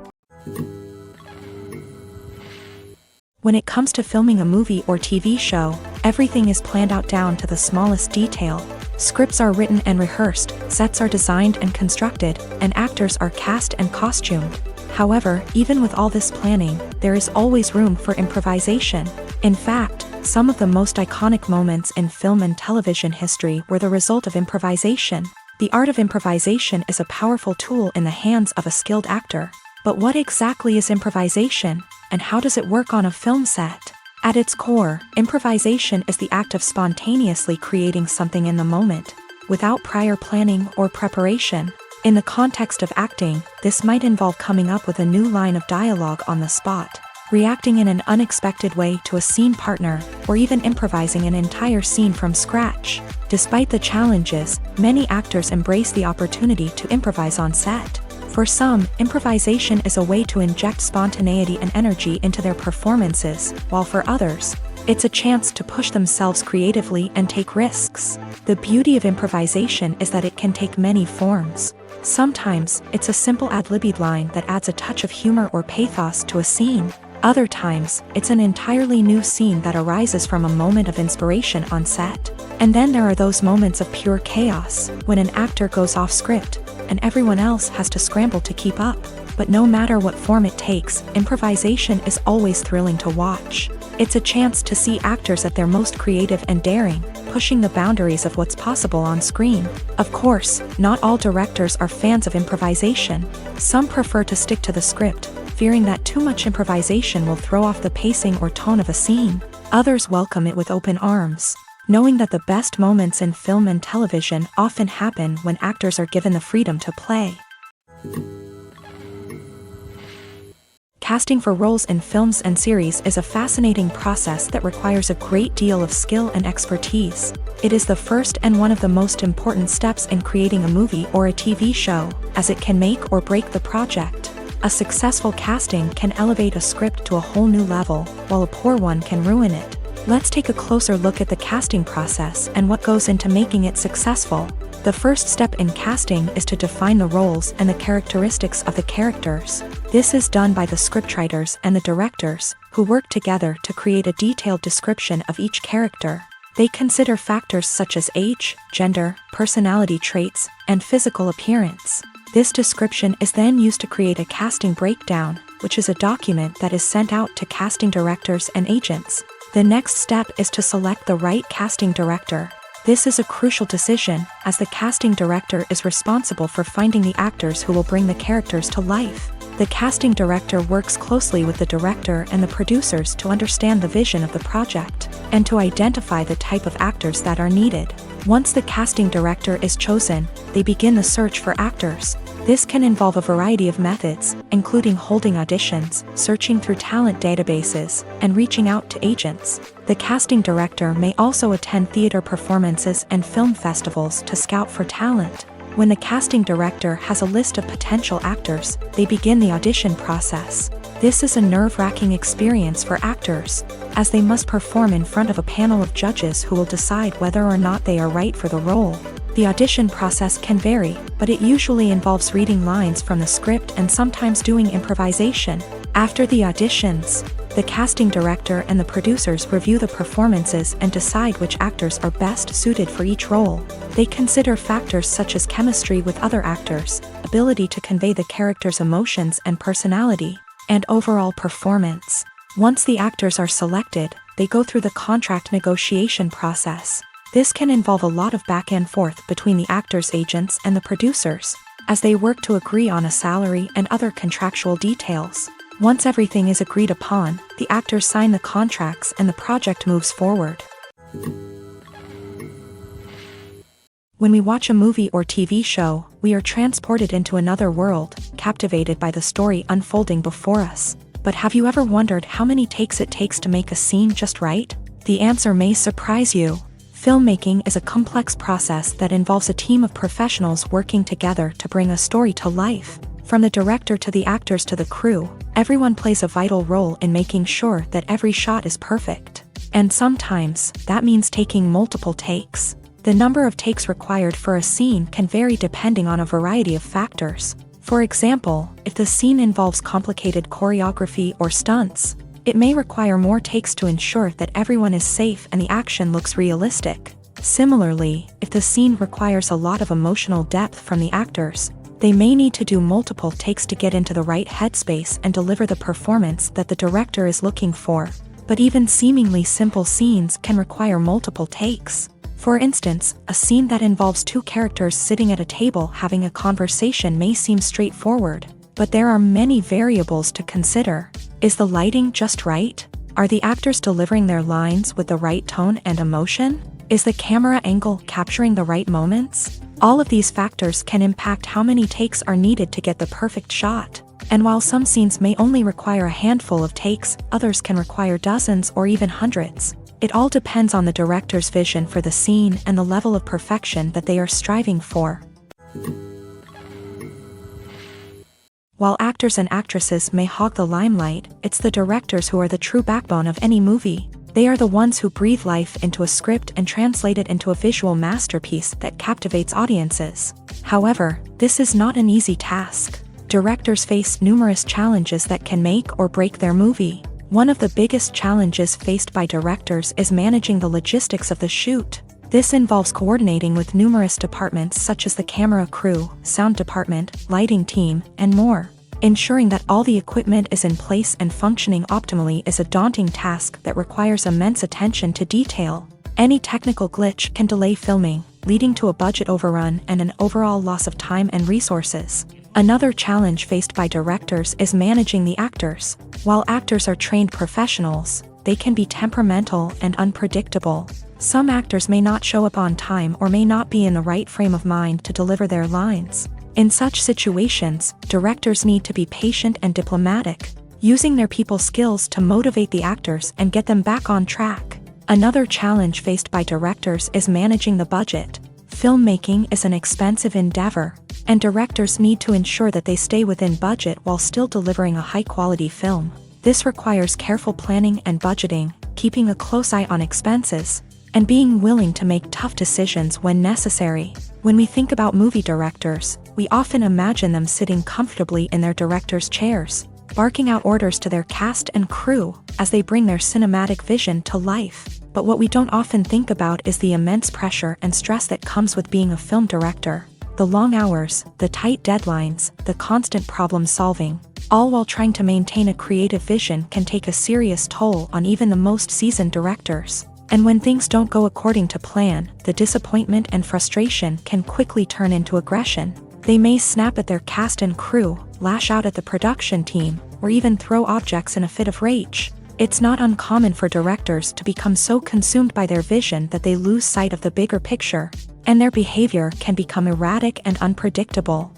When it comes to filming a movie or TV show, everything is planned out down to the smallest detail. Scripts are written and rehearsed, sets are designed and constructed, and actors are cast and costumed. However, even with all this planning, there is always room for improvisation. In fact, some of the most iconic moments in film and television history were the result of improvisation. The art of improvisation is a powerful tool in the hands of a skilled actor. But what exactly is improvisation, and how does it work on a film set? At its core, improvisation is the act of spontaneously creating something in the moment, without prior planning or preparation. In the context of acting, this might involve coming up with a new line of dialogue on the spot, reacting in an unexpected way to a scene partner, or even improvising an entire scene from scratch. Despite the challenges, many actors embrace the opportunity to improvise on set. For some, improvisation is a way to inject spontaneity and energy into their performances, while for others, it's a chance to push themselves creatively and take risks. The beauty of improvisation is that it can take many forms. Sometimes, it's a simple ad-libbed line that adds a touch of humor or pathos to a scene. Other times, it's an entirely new scene that arises from a moment of inspiration on set. And then there are those moments of pure chaos, when an actor goes off script, and everyone else has to scramble to keep up. But no matter what form it takes, improvisation is always thrilling to watch. It's a chance to see actors at their most creative and daring, pushing the boundaries of what's possible on screen. Of course, not all directors are fans of improvisation. Some prefer to stick to the script, fearing that too much improvisation will throw off the pacing or tone of a scene. Others welcome it with open arms, knowing that the best moments in film and television often happen when actors are given the freedom to play. Casting for roles in films and series is a fascinating process that requires a great deal of skill and expertise. It is the first and one of the most important steps in creating a movie or a TV show, as it can make or break the project. A successful casting can elevate a script to a whole new level, while a poor one can ruin it. Let's take a closer look at the casting process and what goes into making it successful. The first step in casting is to define the roles and the characteristics of the characters. This is done by the scriptwriters and the directors, who work together to create a detailed description of each character. They consider factors such as age, gender, personality traits, and physical appearance. This description is then used to create a casting breakdown, which is a document that is sent out to casting directors and agents. The next step is to select the right casting director. This is a crucial decision, as the casting director is responsible for finding the actors who will bring the characters to life. The casting director works closely with the director and the producers to understand the vision of the project, and to identify the type of actors that are needed. Once the casting director is chosen, they begin the search for actors. This can involve a variety of methods, including holding auditions, searching through talent databases, and reaching out to agents. The casting director may also attend theater performances and film festivals to scout for talent. When the casting director has a list of potential actors, they begin the audition process. This is a nerve-wracking experience for actors, as they must perform in front of a panel of judges who will decide whether or not they are right for the role. The audition process can vary, but it usually involves reading lines from the script and sometimes doing improvisation. After the auditions, the casting director and the producers review the performances and decide which actors are best suited for each role. They consider factors such as chemistry with other actors, ability to convey the character's emotions and personality, and overall performance. Once the actors are selected, they go through the contract negotiation process. This can involve a lot of back and forth between the actors' agents and the producers, as they work to agree on a salary and other contractual details. Once everything is agreed upon, the actors sign the contracts and the project moves forward. When we watch a movie or TV show, we are transported into another world, captivated by the story unfolding before us. But have you ever wondered how many takes it takes to make a scene just right? The answer may surprise you. Filmmaking is a complex process that involves a team of professionals working together to bring a story to life. From the director to the actors to the crew, everyone plays a vital role in making sure that every shot is perfect. And sometimes, that means taking multiple takes. The number of takes required for a scene can vary depending on a variety of factors. For example, if the scene involves complicated choreography or stunts, it may require more takes to ensure that everyone is safe and the action looks realistic. Similarly, if the scene requires a lot of emotional depth from the actors, They may need to do multiple takes to get into the right headspace and deliver the performance that the director is looking for. But even seemingly simple scenes can require multiple takes. For instance, a scene that involves two characters sitting at a table having a conversation may seem straightforward, but there are many variables to consider. Is the lighting just right? Are the actors delivering their lines with the right tone and emotion? Is the camera angle capturing the right moments? All of these factors can impact how many takes are needed to get the perfect shot. And while some scenes may only require a handful of takes, others can require dozens or even hundreds. It all depends on the director's vision for the scene and the level of perfection that they are striving for. While actors and actresses may hog the limelight, it's the directors who are the true backbone of any movie. They are the ones who breathe life into a script and translate it into a visual masterpiece that captivates audiences. However, this is not an easy task. Directors face numerous challenges that can make or break their movie. One of the biggest challenges faced by directors is managing the logistics of the shoot. This involves coordinating with numerous departments such as the camera crew, sound department, lighting team, and more. Ensuring that all the equipment is in place and functioning optimally is a daunting task that requires immense attention to detail. Any technical glitch can delay filming, leading to a budget overrun and an overall loss of time and resources. Another challenge faced by directors is managing the actors. While actors are trained professionals, they can be temperamental and unpredictable. Some actors may not show up on time or may not be in the right frame of mind to deliver their lines. In such situations, directors need to be patient and diplomatic, using their people skills to motivate the actors and get them back on track. Another challenge faced by directors is managing the budget. Filmmaking is an expensive endeavor, and directors need to ensure that they stay within budget while still delivering a high-quality film. This requires careful planning and budgeting, keeping a close eye on expenses, and being willing to make tough decisions when necessary. When we think about movie directors, we often imagine them sitting comfortably in their director's chairs, barking out orders to their cast and crew as they bring their cinematic vision to life. But what we don't often think about is the immense pressure and stress that comes with being a film director. The long hours, the tight deadlines, the constant problem solving, all while trying to maintain a creative vision can take a serious toll on even the most seasoned directors. And when things don't go according to plan, the disappointment and frustration can quickly turn into aggression. They may snap at their cast and crew, lash out at the production team, or even throw objects in a fit of rage. It's not uncommon for directors to become so consumed by their vision that they lose sight of the bigger picture, and their behavior can become erratic and unpredictable.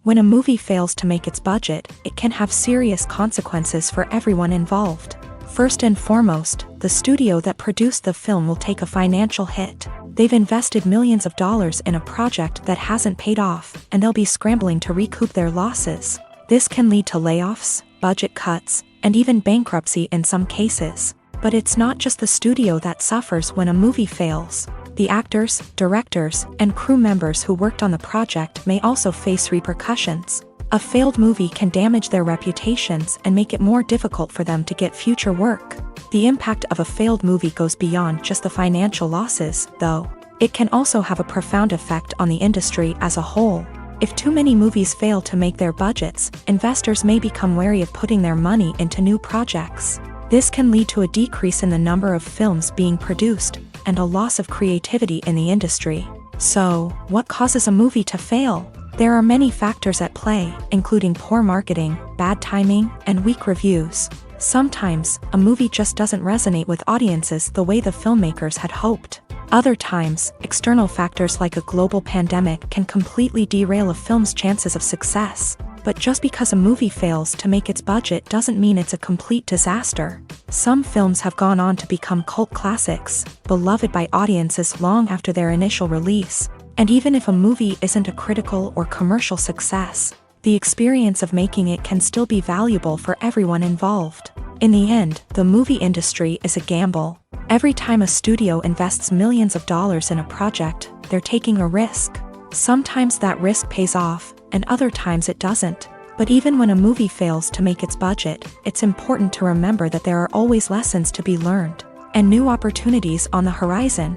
When a movie fails to make its budget, it can have serious consequences for everyone involved. First and foremost, the studio that produced the film will take a financial hit. They've invested millions of dollars in a project that hasn't paid off, and they'll be scrambling to recoup their losses. This can lead to layoffs, budget cuts, and even bankruptcy in some cases. But it's not just the studio that suffers when a movie fails. The actors, directors, and crew members who worked on the project may also face repercussions. A failed movie can damage their reputations and make it more difficult for them to get future work. The impact of a failed movie goes beyond just the financial losses, though. It can also have a profound effect on the industry as a whole. If too many movies fail to make their budgets, investors may become wary of putting their money into new projects. This can lead to a decrease in the number of films being produced, and a loss of creativity in the industry. So, what causes a movie to fail? There are many factors at play, including poor marketing, bad timing, and weak reviews. Sometimes, a movie just doesn't resonate with audiences the way the filmmakers had hoped. Other times, external factors like a global pandemic can completely derail a film's chances of success. But just because a movie fails to make its budget doesn't mean it's a complete disaster. Some films have gone on to become cult classics, beloved by audiences long after their initial release. And even if a movie isn't a critical or commercial success, the experience of making it can still be valuable for everyone involved. In the end, the movie industry is a gamble. Every time a studio invests millions of dollars in a project, they're taking a risk. Sometimes that risk pays off, and other times it doesn't. But even when a movie fails to make its budget, it's important to remember that there are always lessons to be learned, and new opportunities on the horizon.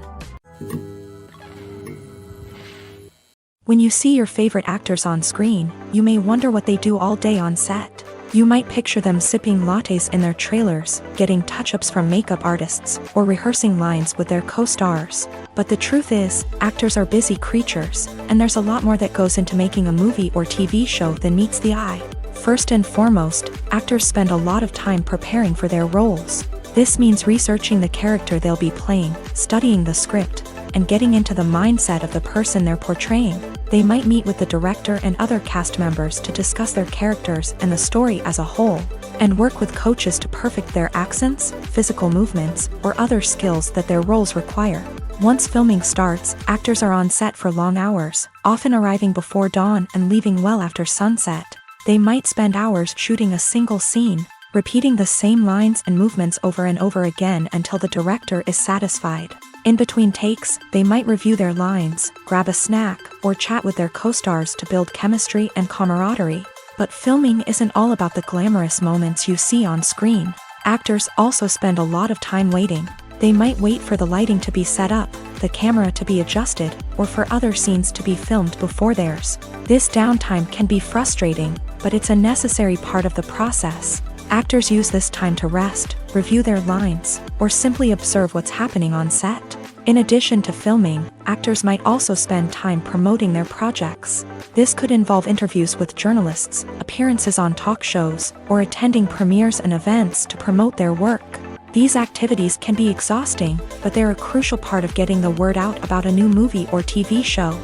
When you see your favorite actors on screen, you may wonder what they do all day on set. You might picture them sipping lattes in their trailers, getting touch-ups from makeup artists, or rehearsing lines with their co-stars. But the truth is, actors are busy creatures, and there's a lot more that goes into making a movie or TV show than meets the eye. First and foremost, actors spend a lot of time preparing for their roles. This means researching the character they'll be playing, studying the script, and getting into the mindset of the person they're portraying. They might meet with the director and other cast members to discuss their characters and the story as a whole, and work with coaches to perfect their accents, physical movements, or other skills that their roles require. Once filming starts, actors are on set for long hours, often arriving before dawn and leaving well after sunset. They might spend hours shooting a single scene, repeating the same lines and movements over and over again until the director is satisfied. In between takes, they might review their lines, grab a snack, or chat with their co-stars to build chemistry and camaraderie. But filming isn't all about the glamorous moments you see on screen. Actors also spend a lot of time waiting. They might wait for the lighting to be set up, the camera to be adjusted, or for other scenes to be filmed before theirs. This downtime can be frustrating, but it's a necessary part of the process. Actors use this time to rest, review their lines, or simply observe what's happening on set. In addition to filming, actors might also spend time promoting their projects. This could involve interviews with journalists, appearances on talk shows, or attending premieres and events to promote their work. These activities can be exhausting, but they're a crucial part of getting the word out about a new movie or TV show.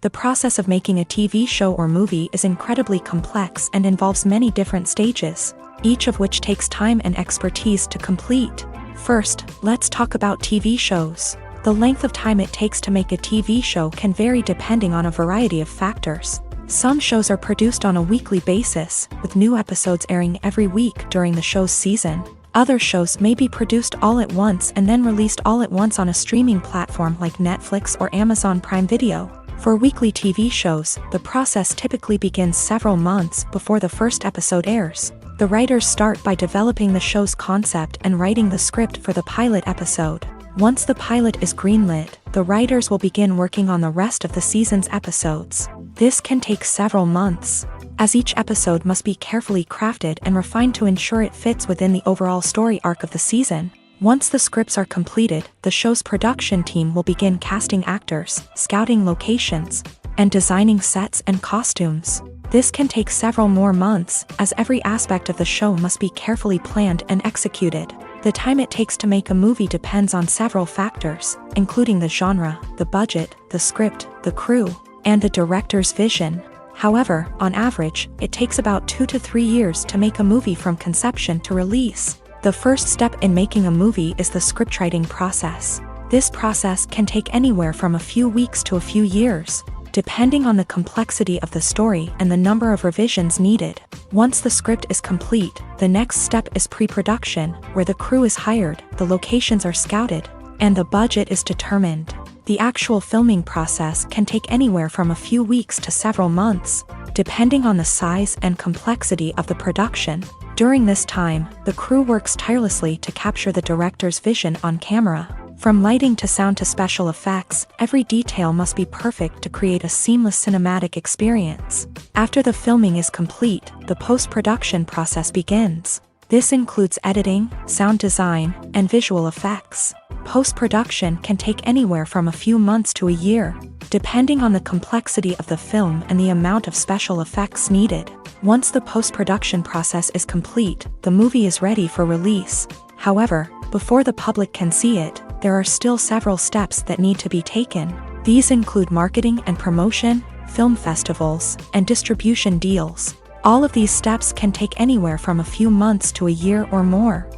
The process of making a TV show or movie is incredibly complex and involves many different stages, each of which takes time and expertise to complete. First, let's talk about TV shows. The length of time it takes to make a TV show can vary depending on a variety of factors. Some shows are produced on a weekly basis, with new episodes airing every week during the show's season. Other shows may be produced all at once and then released all at once on a streaming platform like Netflix or Amazon Prime Video. For weekly TV shows, the process typically begins several months before the first episode airs. The writers start by developing the show's concept and writing the script for the pilot episode. Once the pilot is greenlit, the writers will begin working on the rest of the season's episodes. This can take several months, as each episode must be carefully crafted and refined to ensure it fits within the overall story arc of the season. Once the scripts are completed, the show's production team will begin casting actors, scouting locations, and designing sets and costumes. This can take several more months, as every aspect of the show must be carefully planned and executed. The time it takes to make a movie depends on several factors, including the genre, the budget, the script, the crew, and the director's vision. However, on average, it takes about 2 to 3 years to make a movie from conception to release. The first step in making a movie is the scriptwriting process. This process can take anywhere from a few weeks to a few years, depending on the complexity of the story and the number of revisions needed. Once the script is complete, the next step is pre-production, where the crew is hired, the locations are scouted, and the budget is determined. The actual filming process can take anywhere from a few weeks to several months, depending on the size and complexity of the production. During this time, the crew works tirelessly to capture the director's vision on camera. From lighting to sound to special effects, every detail must be perfect to create a seamless cinematic experience. After the filming is complete, the post-production process begins. This includes editing, sound design, and visual effects. Post-production can take anywhere from a few months to a year, depending on the complexity of the film and the amount of special effects needed. Once the post-production process is complete, the movie is ready for release. However, before the public can see it, there are still several steps that need to be taken. These include marketing and promotion, film festivals, and distribution deals. All of these steps can take anywhere from a few months to a year or more.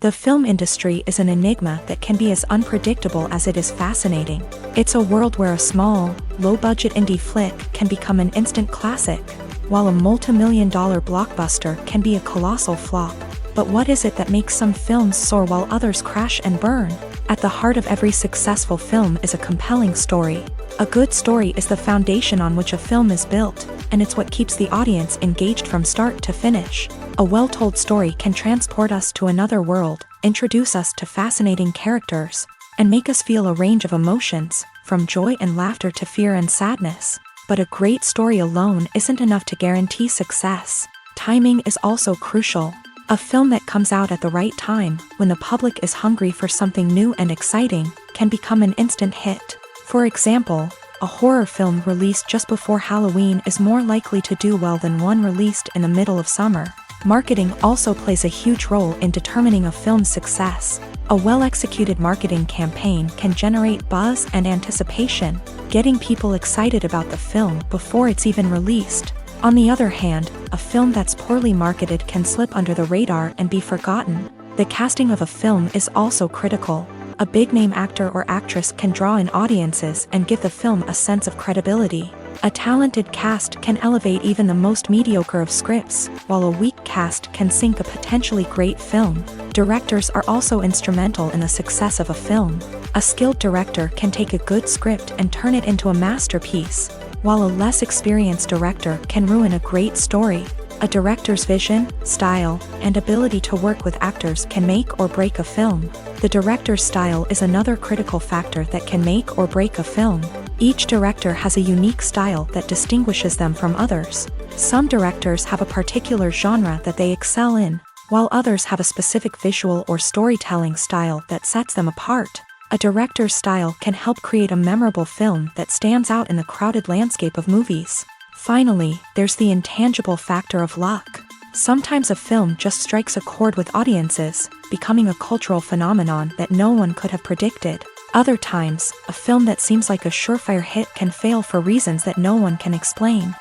The film industry is an enigma that can be as unpredictable as it is fascinating. It's a world where a small, low-budget indie flick can become an instant classic, while a multi-million-dollar blockbuster can be a colossal flop. But what is it that makes some films soar while others crash and burn? At the heart of every successful film is a compelling story. A good story is the foundation on which a film is built, and it's what keeps the audience engaged from start to finish. A well-told story can transport us to another world, introduce us to fascinating characters, and make us feel a range of emotions, from joy and laughter to fear and sadness. But a great story alone isn't enough to guarantee success. Timing is also crucial. A film that comes out at the right time, when the public is hungry for something new and exciting, can become an instant hit. For example, a horror film released just before Halloween is more likely to do well than one released in the middle of summer. Marketing also plays a huge role in determining a film's success. A well-executed marketing campaign can generate buzz and anticipation, getting people excited about the film before it's even released. On the other hand, a film that's poorly marketed can slip under the radar and be forgotten. The casting of a film is also critical. A big-name actor or actress can draw in audiences and give the film a sense of credibility. A talented cast can elevate even the most mediocre of scripts, while a weak cast can sink a potentially great film. Directors are also instrumental in the success of a film. A skilled director can take a good script and turn it into a masterpiece, while a less experienced director can ruin a great story. A director's vision, style, and ability to work with actors can make or break a film. The director's style is another critical factor that can make or break a film. Each director has a unique style that distinguishes them from others. Some directors have a particular genre that they excel in, while others have a specific visual or storytelling style that sets them apart. A director's style can help create a memorable film that stands out in the crowded landscape of movies. Finally, there's the intangible factor of luck. Sometimes a film just strikes a chord with audiences, becoming a cultural phenomenon that no one could have predicted. Other times, a film that seems like a surefire hit can fail for reasons that no one can explain.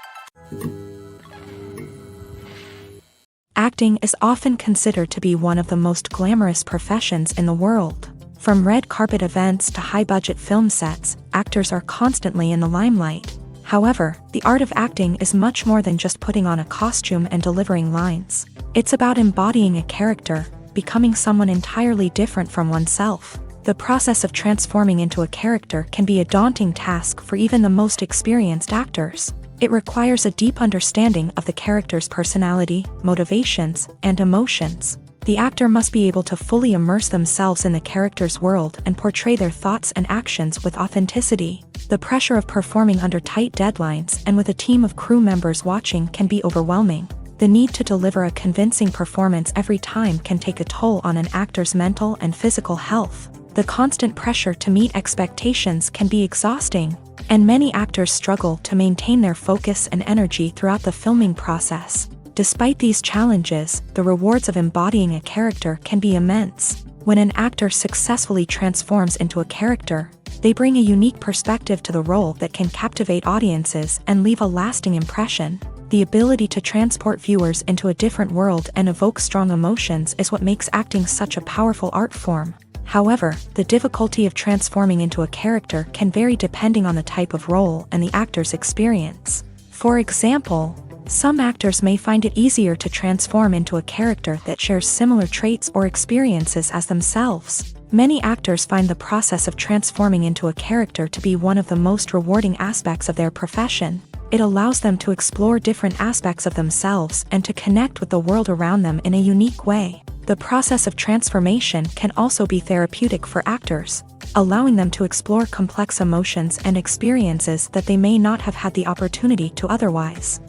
Acting is often considered to be one of the most glamorous professions in the world. From red carpet events to high-budget film sets, actors are constantly in the limelight. However, the art of acting is much more than just putting on a costume and delivering lines. It's about embodying a character, becoming someone entirely different from oneself. The process of transforming into a character can be a daunting task for even the most experienced actors. It requires a deep understanding of the character's personality, motivations, and emotions. The actor must be able to fully immerse themselves in the character's world and portray their thoughts and actions with authenticity. The pressure of performing under tight deadlines and with a team of crew members watching can be overwhelming. The need to deliver a convincing performance every time can take a toll on an actor's mental and physical health. The constant pressure to meet expectations can be exhausting, and many actors struggle to maintain their focus and energy throughout the filming process. Despite these challenges, the rewards of embodying a character can be immense. When an actor successfully transforms into a character, they bring a unique perspective to the role that can captivate audiences and leave a lasting impression. The ability to transport viewers into a different world and evoke strong emotions is what makes acting such a powerful art form. However, the difficulty of transforming into a character can vary depending on the type of role and the actor's experience. For example, some actors may find it easier to transform into a character that shares similar traits or experiences as themselves. Many actors find the process of transforming into a character to be one of the most rewarding aspects of their profession. It allows them to explore different aspects of themselves and to connect with the world around them in a unique way. The process of transformation can also be therapeutic for actors, allowing them to explore complex emotions and experiences that they may not have had the opportunity to otherwise.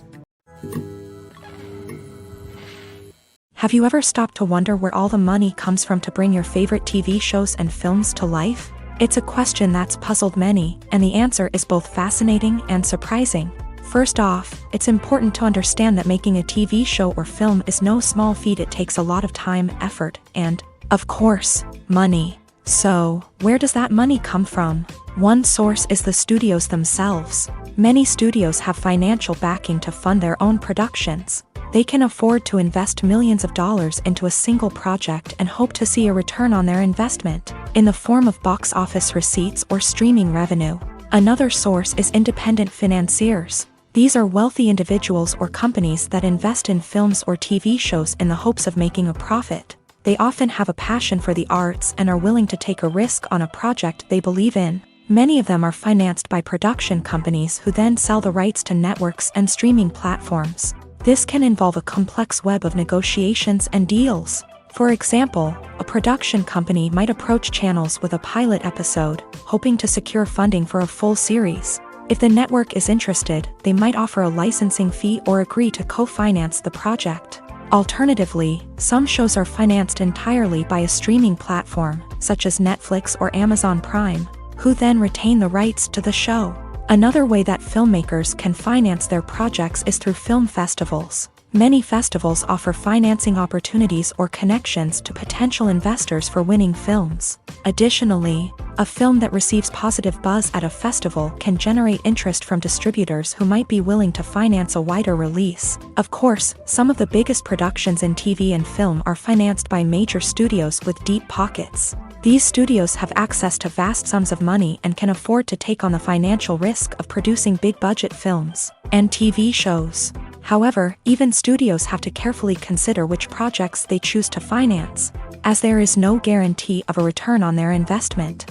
Have you ever stopped to wonder where all the money comes from to bring your favorite TV shows and films to life? It's a question that's puzzled many, and the answer is both fascinating and surprising. First off, it's important to understand that making a TV show or film is no small feat. It takes a lot of time, effort, and, of course, money. So, where does that money come from? One source is the studios themselves. Many studios have financial backing to fund their own productions. They can afford to invest millions of dollars into a single project and hope to see a return on their investment, in the form of box office receipts or streaming revenue. Another source is independent financiers. These are wealthy individuals or companies that invest in films or TV shows in the hopes of making a profit. They often have a passion for the arts and are willing to take a risk on a project they believe in. Many of them are financed by production companies who then sell the rights to networks and streaming platforms. This can involve a complex web of negotiations and deals. For example, a production company might approach channels with a pilot episode, hoping to secure funding for a full series. If the network is interested, they might offer a licensing fee or agree to co-finance the project. Alternatively, some shows are financed entirely by a streaming platform, such as Netflix or Amazon Prime, who then retain the rights to the show. Another way that filmmakers can finance their projects is through film festivals. Many festivals offer financing opportunities or connections to potential investors for winning films. Additionally, a film that receives positive buzz at a festival can generate interest from distributors who might be willing to finance a wider release. Of course, some of the biggest productions in TV and film are financed by major studios with deep pockets. These studios have access to vast sums of money and can afford to take on the financial risk of producing big-budget films and TV shows. However, even studios have to carefully consider which projects they choose to finance, as there is no guarantee of a return on their investment.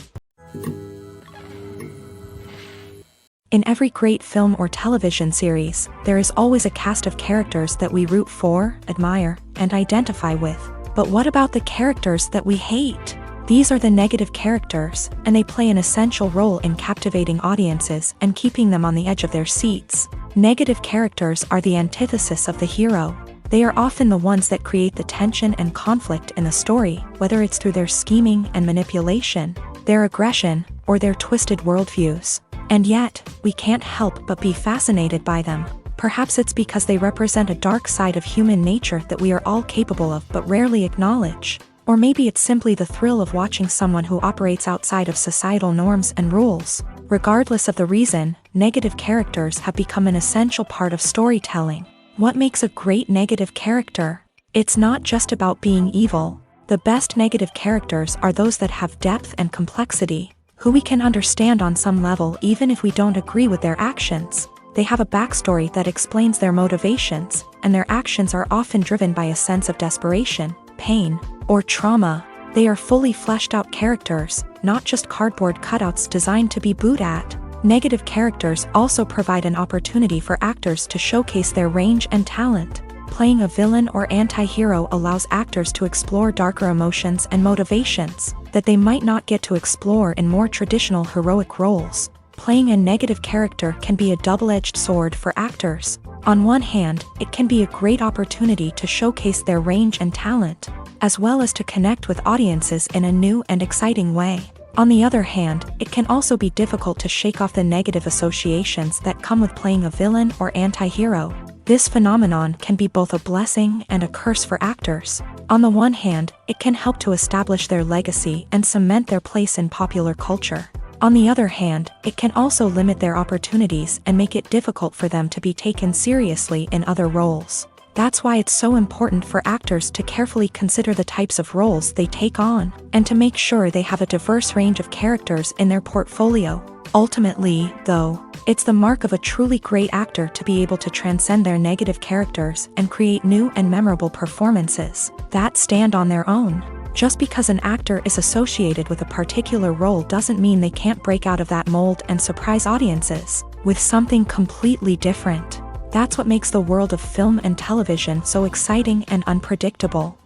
In every great film or television series, there is always a cast of characters that we root for, admire, and identify with. But what about the characters that we hate? These are the negative characters, and they play an essential role in captivating audiences and keeping them on the edge of their seats. Negative characters are the antithesis of the hero. They are often the ones that create the tension and conflict in the story, whether it's through their scheming and manipulation, their aggression, or their twisted worldviews. And yet, we can't help but be fascinated by them. Perhaps it's because they represent a dark side of human nature that we are all capable of but rarely acknowledge. Or maybe it's simply the thrill of watching someone who operates outside of societal norms and rules. Regardless of the reason, negative characters have become an essential part of storytelling. What makes a great negative character? It's not just about being evil. The best negative characters are those that have depth and complexity, who we can understand on some level even if we don't agree with their actions. They have a backstory that explains their motivations, and their actions are often driven by a sense of desperation, pain, or trauma. They are fully fleshed out characters, not just cardboard cutouts designed to be booed at. Negative characters also provide an opportunity for actors to showcase their range and talent. Playing a villain or anti-hero allows actors to explore darker emotions and motivations that they might not get to explore in more traditional heroic roles. Playing a negative character can be a double-edged sword for actors. On one hand, it can be a great opportunity to showcase their range and talent, as well as to connect with audiences in a new and exciting way. On the other hand, it can also be difficult to shake off the negative associations that come with playing a villain or anti-hero. This phenomenon can be both a blessing and a curse for actors. On the one hand, it can help to establish their legacy and cement their place in popular culture. On the other hand, it can also limit their opportunities and make it difficult for them to be taken seriously in other roles. That's why it's so important for actors to carefully consider the types of roles they take on, and to make sure they have a diverse range of characters in their portfolio. Ultimately, though, it's the mark of a truly great actor to be able to transcend their negative characters and create new and memorable performances that stand on their own. Just because an actor is associated with a particular role doesn't mean they can't break out of that mold and surprise audiences with something completely different. That's what makes the world of film and television so exciting and unpredictable.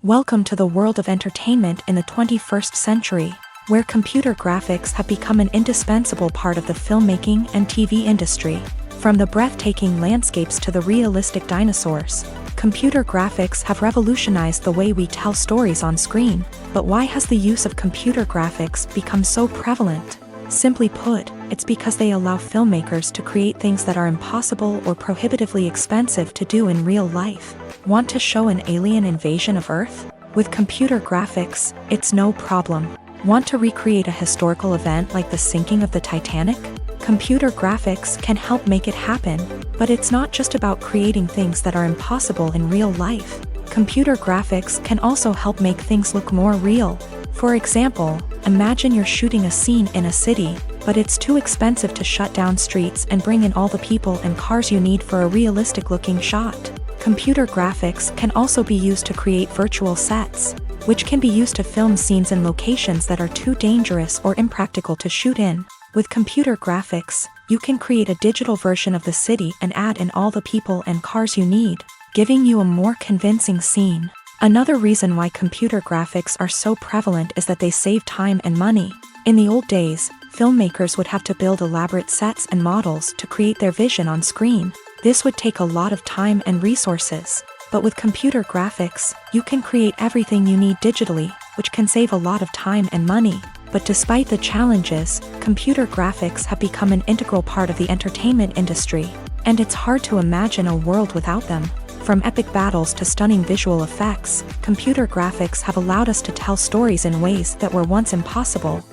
Welcome to the world of entertainment in the 21st century, where computer graphics have become an indispensable part of the filmmaking and TV industry. From the breathtaking landscapes to the realistic dinosaurs, computer graphics have revolutionized the way we tell stories on screen. But why has the use of computer graphics become so prevalent? Simply put, it's because they allow filmmakers to create things that are impossible or prohibitively expensive to do in real life. Want to show an alien invasion of Earth? With computer graphics, it's no problem. Want to recreate a historical event like the sinking of the Titanic? Computer graphics can help make it happen. But it's not just about creating things that are impossible in real life. Computer graphics can also help make things look more real. For example, imagine you're shooting a scene in a city, but it's too expensive to shut down streets and bring in all the people and cars you need for a realistic-looking shot. Computer graphics can also be used to create virtual sets, which can be used to film scenes in locations that are too dangerous or impractical to shoot in. With computer graphics, you can create a digital version of the city and add in all the people and cars you need, giving you a more convincing scene. Another reason why computer graphics are so prevalent is that they save time and money. In the old days, filmmakers would have to build elaborate sets and models to create their vision on screen. This would take a lot of time and resources. But with computer graphics, you can create everything you need digitally, which can save a lot of time and money. But despite the challenges, computer graphics have become an integral part of the entertainment industry, and it's hard to imagine a world without them. From epic battles to stunning visual effects, computer graphics have allowed us to tell stories in ways that were once impossible.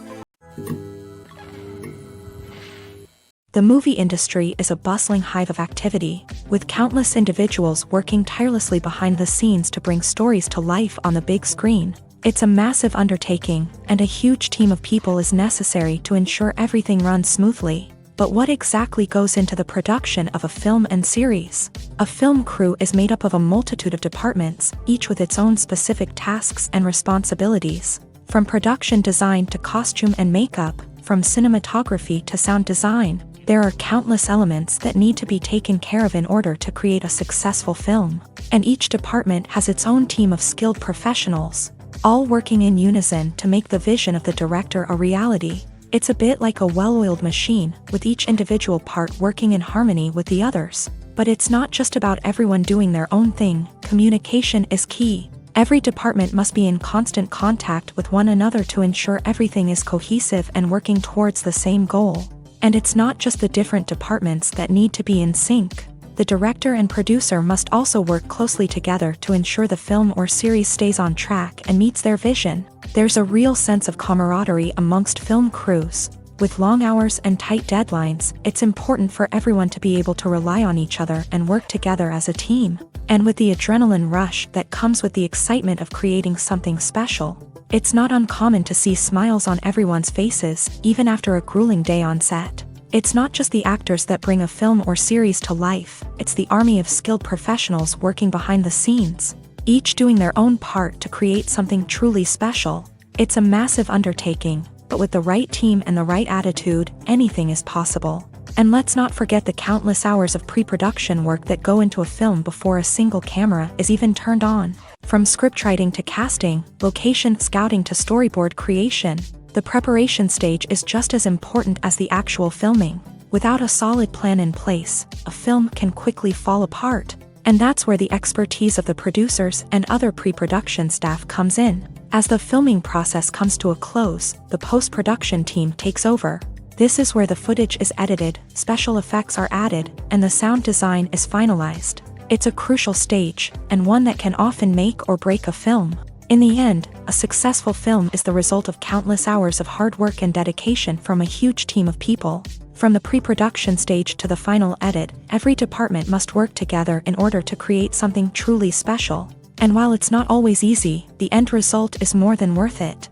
The movie industry is a bustling hive of activity, with countless individuals working tirelessly behind the scenes to bring stories to life on the big screen. It's a massive undertaking, and a huge team of people is necessary to ensure everything runs smoothly. But what exactly goes into the production of a film and series? A film crew is made up of a multitude of departments, each with its own specific tasks and responsibilities. From production design to costume and makeup, from cinematography to sound design, there are countless elements that need to be taken care of in order to create a successful film. And each department has its own team of skilled professionals, all working in unison to make the vision of the director a reality. It's a bit like a well-oiled machine, with each individual part working in harmony with the others. But it's not just about everyone doing their own thing. Communication is key. Every department must be in constant contact with one another to ensure everything is cohesive and working towards the same goal. And it's not just the different departments that need to be in sync. The director and producer must also work closely together to ensure the film or series stays on track and meets their vision. There's a real sense of camaraderie amongst film crews. With long hours and tight deadlines, it's important for everyone to be able to rely on each other and work together as a team. And with the adrenaline rush that comes with the excitement of creating something special, it's not uncommon to see smiles on everyone's faces, even after a grueling day on set. It's not just the actors that bring a film or series to life, it's the army of skilled professionals working behind the scenes, each doing their own part to create something truly special. It's a massive undertaking, but with the right team and the right attitude, anything is possible. And let's not forget the countless hours of pre-production work that go into a film before a single camera is even turned on. From scriptwriting to casting, location scouting to storyboard creation, the preparation stage is just as important as the actual filming. Without a solid plan in place, a film can quickly fall apart. And that's where the expertise of the producers and other pre-production staff comes in. As the filming process comes to a close, the post-production team takes over. This is where the footage is edited, special effects are added, and the sound design is finalized. It's a crucial stage, and one that can often make or break a film. In the end, a successful film is the result of countless hours of hard work and dedication from a huge team of people. From the pre-production stage to the final edit, every department must work together in order to create something truly special. And while it's not always easy, the end result is more than worth it.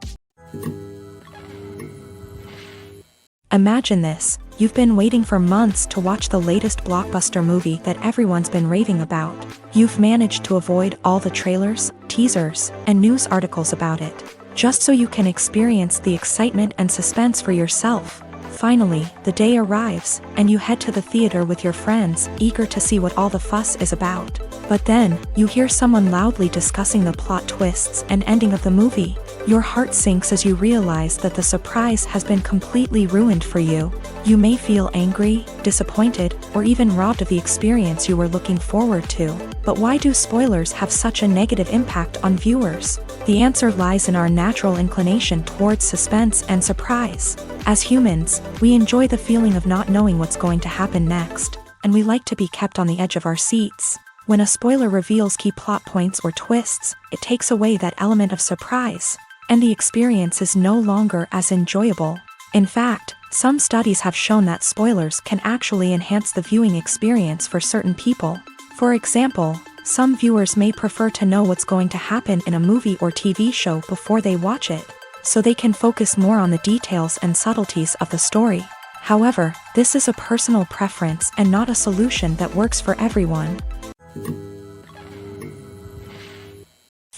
Imagine this. You've been waiting for months to watch the latest blockbuster movie that everyone's been raving about. You've managed to avoid all the trailers, teasers, and news articles about it, just so you can experience the excitement and suspense for yourself. Finally, the day arrives, and you head to the theater with your friends, eager to see what all the fuss is about. But then, you hear someone loudly discussing the plot twists and ending of the movie. Your heart sinks as you realize that the surprise has been completely ruined for you. You may feel angry, disappointed, or even robbed of the experience you were looking forward to. But why do spoilers have such a negative impact on viewers? The answer lies in our natural inclination towards suspense and surprise. As humans, we enjoy the feeling of not knowing what's going to happen next, and we like to be kept on the edge of our seats. When a spoiler reveals key plot points or twists, it takes away that element of surprise, and the experience is no longer as enjoyable. In fact, some studies have shown that spoilers can actually enhance the viewing experience for certain people. For example, some viewers may prefer to know what's going to happen in a movie or TV show before they watch it, so they can focus more on the details and subtleties of the story. However, this is a personal preference and not a solution that works for everyone.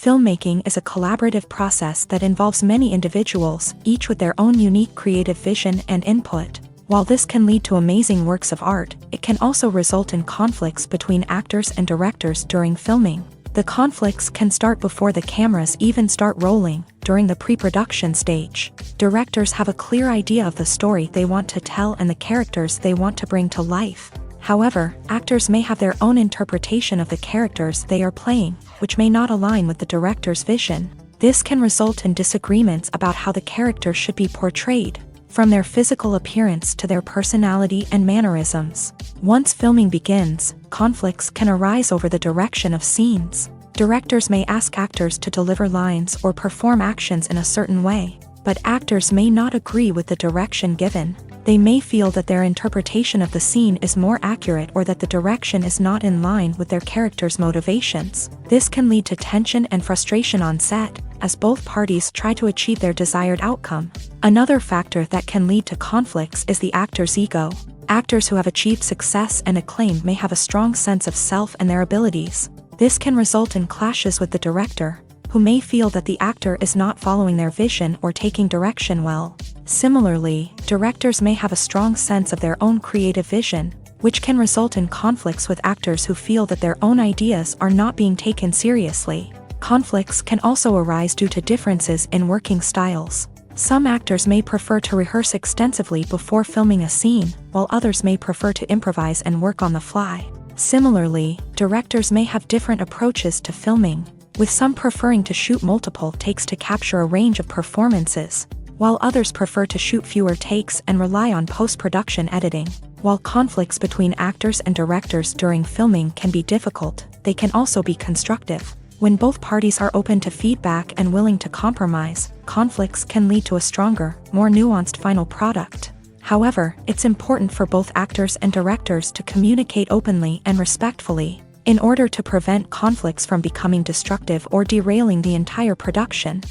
Filmmaking is a collaborative process that involves many individuals, each with their own unique creative vision and input. While this can lead to amazing works of art, it can also result in conflicts between actors and directors during filming. The conflicts can start before the cameras even start rolling, during the pre-production stage. Directors have a clear idea of the story they want to tell and the characters they want to bring to life. However, actors may have their own interpretation of the characters they are playing, which may not align with the director's vision. This can result in disagreements about how the character should be portrayed, from their physical appearance to their personality and mannerisms. Once filming begins, conflicts can arise over the direction of scenes. Directors may ask actors to deliver lines or perform actions in a certain way, but actors may not agree with the direction given. They may feel that their interpretation of the scene is more accurate or that the direction is not in line with their character's motivations. This can lead to tension and frustration on set, as both parties try to achieve their desired outcome. Another factor that can lead to conflicts is the actor's ego. Actors who have achieved success and acclaim may have a strong sense of self and their abilities. This can result in clashes with the director, who may feel that the actor is not following their vision or taking direction well. Similarly, directors may have a strong sense of their own creative vision, which can result in conflicts with actors who feel that their own ideas are not being taken seriously. Conflicts can also arise due to differences in working styles. Some actors may prefer to rehearse extensively before filming a scene, while others may prefer to improvise and work on the fly. Similarly, directors may have different approaches to filming, with some preferring to shoot multiple takes to capture a range of performances, while others prefer to shoot fewer takes and rely on post-production editing. While conflicts between actors and directors during filming can be difficult, they can also be constructive. When both parties are open to feedback and willing to compromise, conflicts can lead to a stronger, more nuanced final product. However, it's important for both actors and directors to communicate openly and respectfully, in order to prevent conflicts from becoming destructive or derailing the entire production.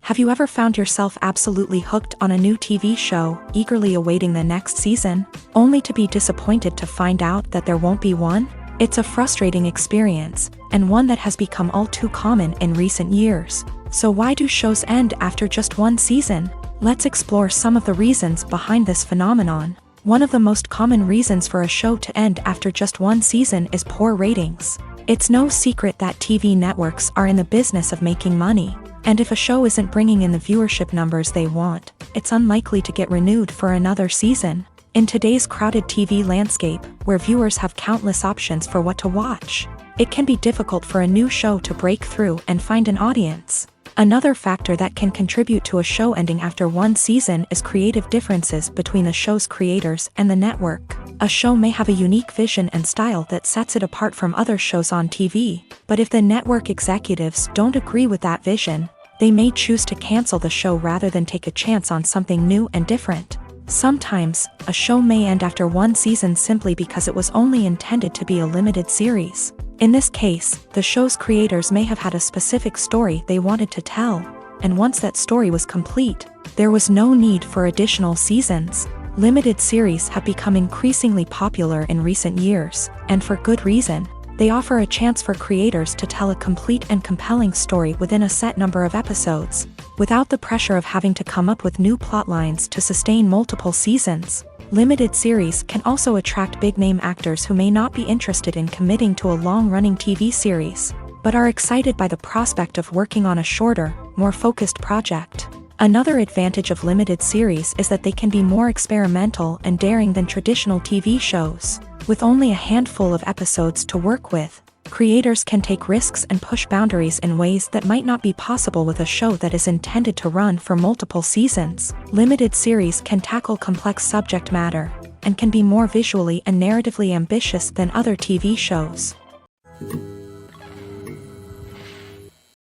Have you ever found yourself absolutely hooked on a new TV show, eagerly awaiting the next season, only to be disappointed to find out that there won't be one? It's a frustrating experience, and one that has become all too common in recent years. So why do shows end after just one season? Let's explore some of the reasons behind this phenomenon. One of the most common reasons for a show to end after just one season is poor ratings. It's no secret that TV networks are in the business of making money, and if a show isn't bringing in the viewership numbers they want, it's unlikely to get renewed for another season. In today's crowded TV landscape, where viewers have countless options for what to watch, it can be difficult for a new show to break through and find an audience. Another factor that can contribute to a show ending after one season is creative differences between the show's creators and the network. A show may have a unique vision and style that sets it apart from other shows on TV, but if the network executives don't agree with that vision, they may choose to cancel the show rather than take a chance on something new and different. Sometimes, a show may end after one season simply because it was only intended to be a limited series. In this case, the show's creators may have had a specific story they wanted to tell, and once that story was complete, there was no need for additional seasons. Limited series have become increasingly popular in recent years, and for good reason. They offer a chance for creators to tell a complete and compelling story within a set number of episodes, without the pressure of having to come up with new plotlines to sustain multiple seasons. Limited series can also attract big-name actors who may not be interested in committing to a long-running TV series, but are excited by the prospect of working on a shorter, more focused project. Another advantage of limited series is that they can be more experimental and daring than traditional TV shows. With only a handful of episodes to work with, creators can take risks and push boundaries in ways that might not be possible with a show that is intended to run for multiple seasons. Limited series can tackle complex subject matter, and can be more visually and narratively ambitious than other TV shows.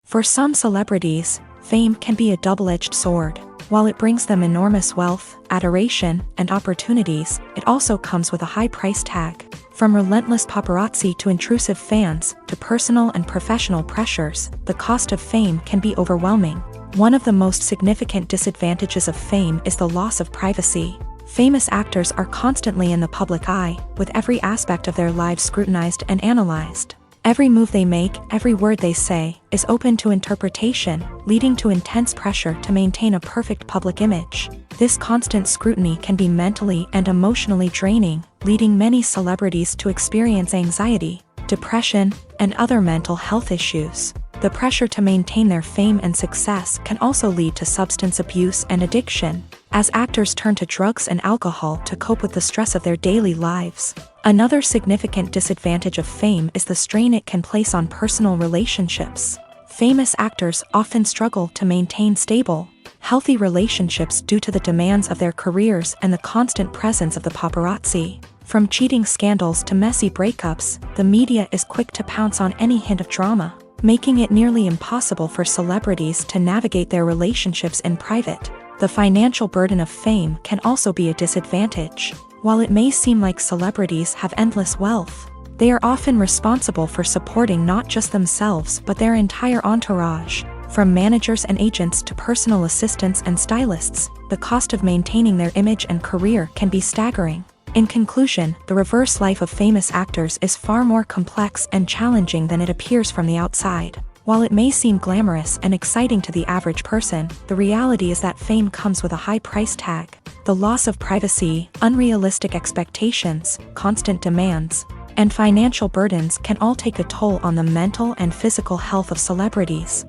For some celebrities, fame can be a double-edged sword. While it brings them enormous wealth, adoration, and opportunities, it also comes with a high price tag. From relentless paparazzi to intrusive fans, to personal and professional pressures, the cost of fame can be overwhelming. One of the most significant disadvantages of fame is the loss of privacy. Famous actors are constantly in the public eye, with every aspect of their lives scrutinized and analyzed. Every move they make, every word they say, is open to interpretation, leading to intense pressure to maintain a perfect public image. This constant scrutiny can be mentally and emotionally draining, leading many celebrities to experience anxiety, depression, and other mental health issues. The pressure to maintain their fame and success can also lead to substance abuse and addiction, as actors turn to drugs and alcohol to cope with the stress of their daily lives. Another significant disadvantage of fame is the strain it can place on personal relationships. Famous actors often struggle to maintain stable, healthy relationships due to the demands of their careers and the constant presence of the paparazzi. From cheating scandals to messy breakups, the media is quick to pounce on any hint of drama, making it nearly impossible for celebrities to navigate their relationships in private. The financial burden of fame can also be a disadvantage. While it may seem like celebrities have endless wealth, they are often responsible for supporting not just themselves but their entire entourage. From managers and agents to personal assistants and stylists, the cost of maintaining their image and career can be staggering. In conclusion, the reverse life of famous actors is far more complex and challenging than it appears from the outside. While it may seem glamorous and exciting to the average person, the reality is that fame comes with a high price tag. The loss of privacy, unrealistic expectations, constant demands, and financial burdens can all take a toll on the mental and physical health of celebrities.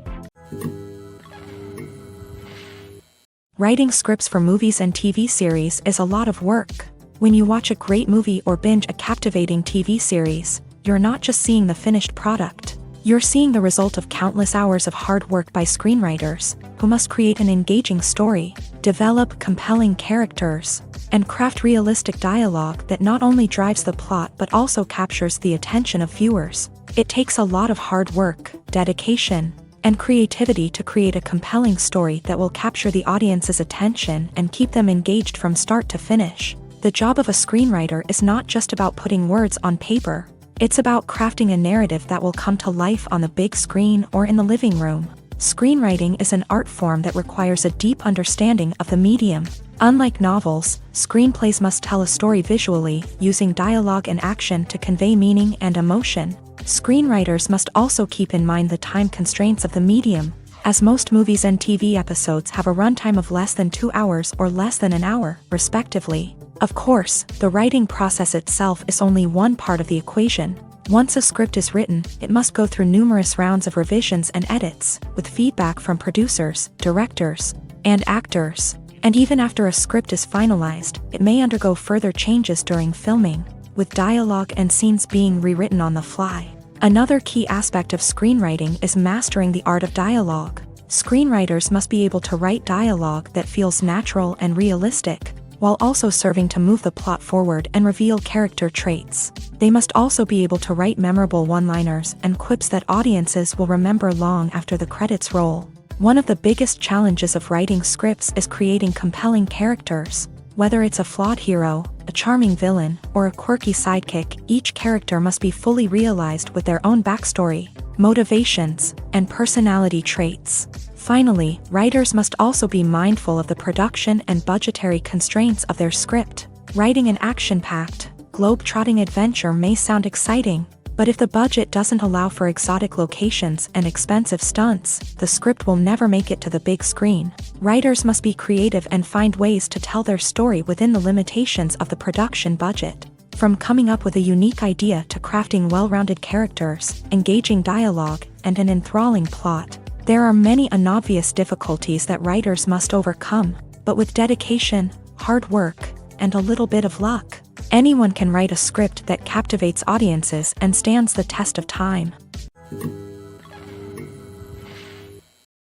Writing scripts for movies and TV series is a lot of work. When you watch a great movie or binge a captivating TV series, you're not just seeing the finished product. You're seeing the result of countless hours of hard work by screenwriters, who must create an engaging story, develop compelling characters, and craft realistic dialogue that not only drives the plot but also captures the attention of viewers. It takes a lot of hard work, dedication, and creativity to create a compelling story that will capture the audience's attention and keep them engaged from start to finish. The job of a screenwriter is not just about putting words on paper. It's about crafting a narrative that will come to life on the big screen or in the living room. Screenwriting is an art form that requires a deep understanding of the medium. Unlike novels, screenplays must tell a story visually, using dialogue and action to convey meaning and emotion. Screenwriters must also keep in mind the time constraints of the medium, as most movies and TV episodes have a runtime of less than 2 hours or less than an hour, respectively. Of course, the writing process itself is only one part of the equation. Once a script is written, it must go through numerous rounds of revisions and edits, with feedback from producers, directors, and actors. And even after a script is finalized, it may undergo further changes during filming, with dialogue and scenes being rewritten on the fly. Another key aspect of screenwriting is mastering the art of dialogue. Screenwriters must be able to write dialogue that feels natural and realistic, while also serving to move the plot forward and reveal character traits. They must also be able to write memorable one-liners and quips that audiences will remember long after the credits roll. One of the biggest challenges of writing scripts is creating compelling characters. Whether it's a flawed hero, a charming villain, or a quirky sidekick, each character must be fully realized with their own backstory, motivations, and personality traits. Finally, writers must also be mindful of the production and budgetary constraints of their script. Writing an action-packed, globe-trotting adventure may sound exciting, but if the budget doesn't allow for exotic locations and expensive stunts, the script will never make it to the big screen. Writers must be creative and find ways to tell their story within the limitations of the production budget. From coming up with a unique idea to crafting well-rounded characters, engaging dialogue, and an enthralling plot, there are many unobvious difficulties that writers must overcome, but with dedication, hard work, and a little bit of luck, anyone can write a script that captivates audiences and stands the test of time.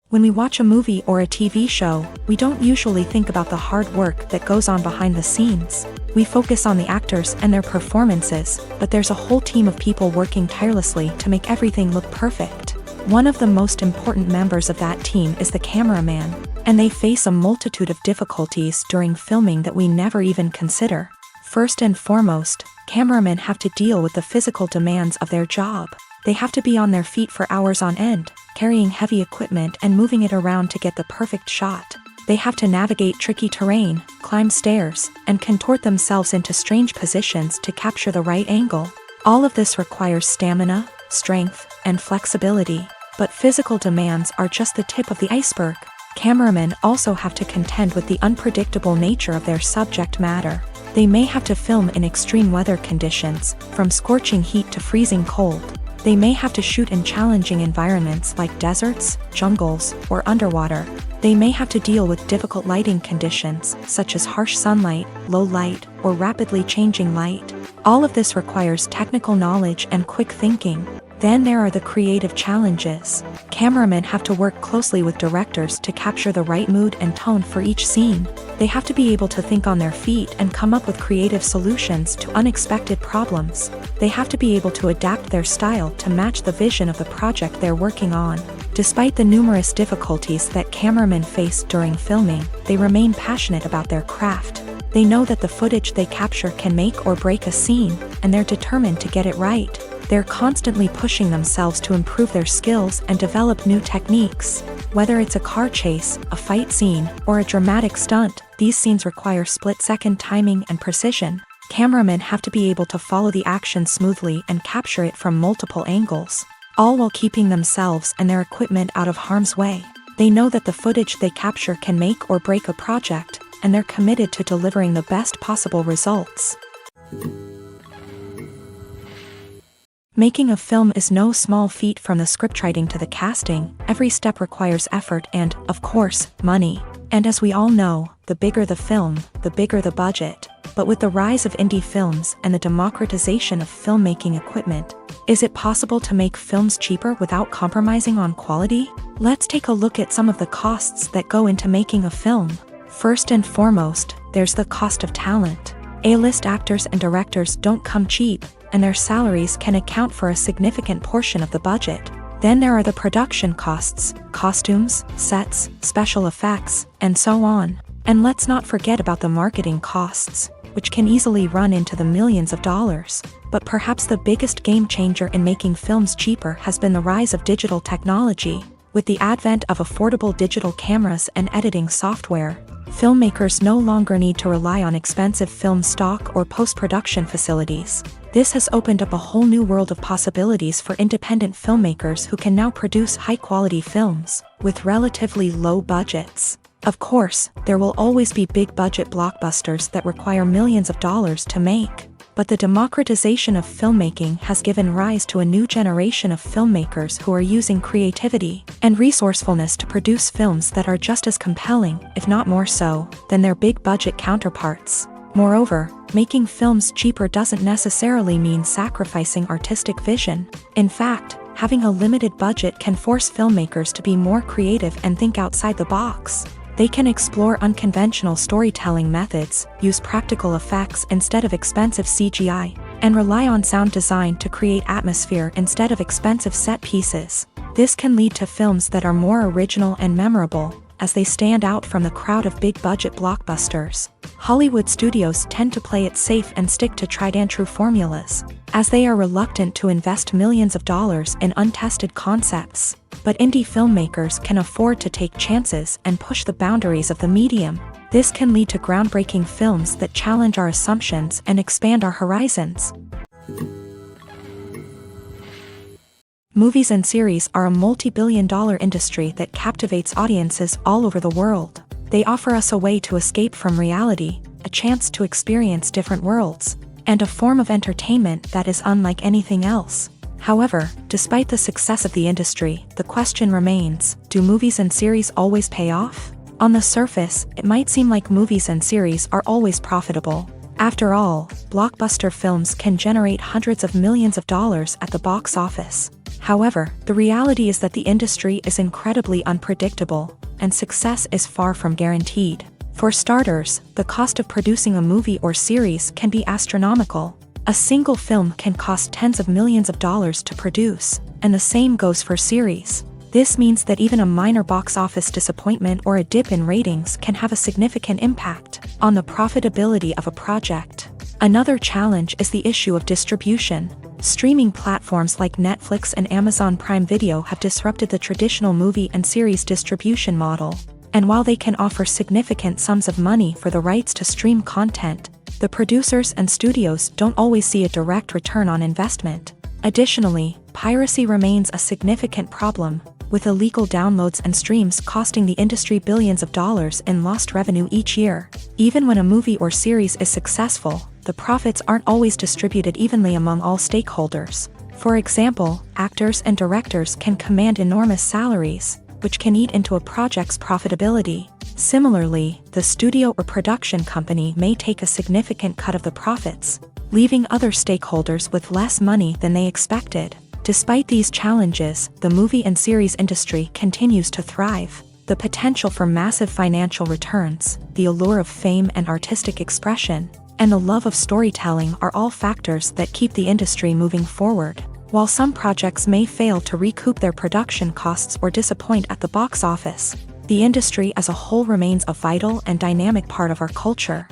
When we watch a movie or a TV show, we don't usually think about the hard work that goes on behind the scenes. We focus on the actors and their performances, but there's a whole team of people working tirelessly to make everything look perfect. One of the most important members of that team is the cameraman, and they face a multitude of difficulties during filming that we never even consider. First and foremost, cameramen have to deal with the physical demands of their job. They have to be on their feet for hours on end, carrying heavy equipment and moving it around to get the perfect shot. They have to navigate tricky terrain, climb stairs, and contort themselves into strange positions to capture the right angle. All of this requires stamina, strength, and flexibility. But physical demands are just the tip of the iceberg. Cameramen also have to contend with the unpredictable nature of their subject matter. They may have to film in extreme weather conditions, from scorching heat to freezing cold. They may have to shoot in challenging environments like deserts, jungles, or underwater. They may have to deal with difficult lighting conditions, such as harsh sunlight, low light, or rapidly changing light. All of this requires technical knowledge and quick thinking. Then there are the creative challenges. Cameramen have to work closely with directors to capture the right mood and tone for each scene. They have to be able to think on their feet and come up with creative solutions to unexpected problems. They have to be able to adapt their style to match the vision of the project they're working on. Despite the numerous difficulties that cameramen face during filming, they remain passionate about their craft. They know that the footage they capture can make or break a scene, and they're determined to get it right. They're constantly pushing themselves to improve their skills and develop new techniques. Whether it's a car chase, a fight scene, or a dramatic stunt, these scenes require split-second timing and precision. Cameramen have to be able to follow the action smoothly and capture it from multiple angles, all while keeping themselves and their equipment out of harm's way. They know that the footage they capture can make or break a project, and they're committed to delivering the best possible results. Making a film is no small feat. From the scriptwriting to the casting, every step requires effort and, of course, money. And as we all know, the bigger the film, the bigger the budget. But with the rise of indie films and the democratization of filmmaking equipment, is it possible to make films cheaper without compromising on quality? Let's take a look at some of the costs that go into making a film. First and foremost, there's the cost of talent. A-list actors and directors don't come cheap, and their salaries can account for a significant portion of the budget. Then there are the production costs, costumes, sets, special effects, and so on. And let's not forget about the marketing costs, which can easily run into the millions of dollars. But perhaps the biggest game changer in making films cheaper has been the rise of digital technology. With the advent of affordable digital cameras and editing software, filmmakers no longer need to rely on expensive film stock or post-production facilities. This has opened up a whole new world of possibilities for independent filmmakers who can now produce high-quality films with relatively low budgets. Of course, there will always be big-budget blockbusters that require millions of dollars to make. But the democratization of filmmaking has given rise to a new generation of filmmakers who are using creativity and resourcefulness to produce films that are just as compelling, if not more so, than their big-budget counterparts. Moreover, making films cheaper doesn't necessarily mean sacrificing artistic vision. In fact, having a limited budget can force filmmakers to be more creative and think outside the box. They can explore unconventional storytelling methods, use practical effects instead of expensive CGI, and rely on sound design to create atmosphere instead of expensive set pieces. This can lead to films that are more original and memorable, as they stand out from the crowd of big-budget blockbusters. Hollywood studios tend to play it safe and stick to tried-and-true formulas, as they are reluctant to invest millions of dollars in untested concepts. But indie filmmakers can afford to take chances and push the boundaries of the medium. This can lead to groundbreaking films that challenge our assumptions and expand our horizons. Movies and series are a multi-billion-dollar industry that captivates audiences all over the world. They offer us a way to escape from reality, a chance to experience different worlds, and a form of entertainment that is unlike anything else. However, despite the success of the industry, the question remains, do movies and series always pay off? On the surface, it might seem like movies and series are always profitable. After all, blockbuster films can generate hundreds of millions of dollars at the box office. However, the reality is that the industry is incredibly unpredictable, and success is far from guaranteed. For starters, the cost of producing a movie or series can be astronomical. A single film can cost tens of millions of dollars to produce, and the same goes for series. This means that even a minor box office disappointment or a dip in ratings can have a significant impact on the profitability of a project. Another challenge is the issue of distribution. Streaming platforms like Netflix and Amazon Prime Video have disrupted the traditional movie and series distribution model. And while they can offer significant sums of money for the rights to stream content, the producers and studios don't always see a direct return on investment. Additionally, piracy remains a significant problem, with illegal downloads and streams costing the industry billions of dollars in lost revenue each year. Even when a movie or series is successful, the profits aren't always distributed evenly among all stakeholders. For example, actors and directors can command enormous salaries, which can eat into a project's profitability. Similarly, the studio or production company may take a significant cut of the profits, leaving other stakeholders with less money than they expected. Despite these challenges, the movie and series industry continues to thrive. The potential for massive financial returns, the allure of fame and artistic expression, and the love of storytelling are all factors that keep the industry moving forward. While some projects may fail to recoup their production costs or disappoint at the box office, the industry as a whole remains a vital and dynamic part of our culture.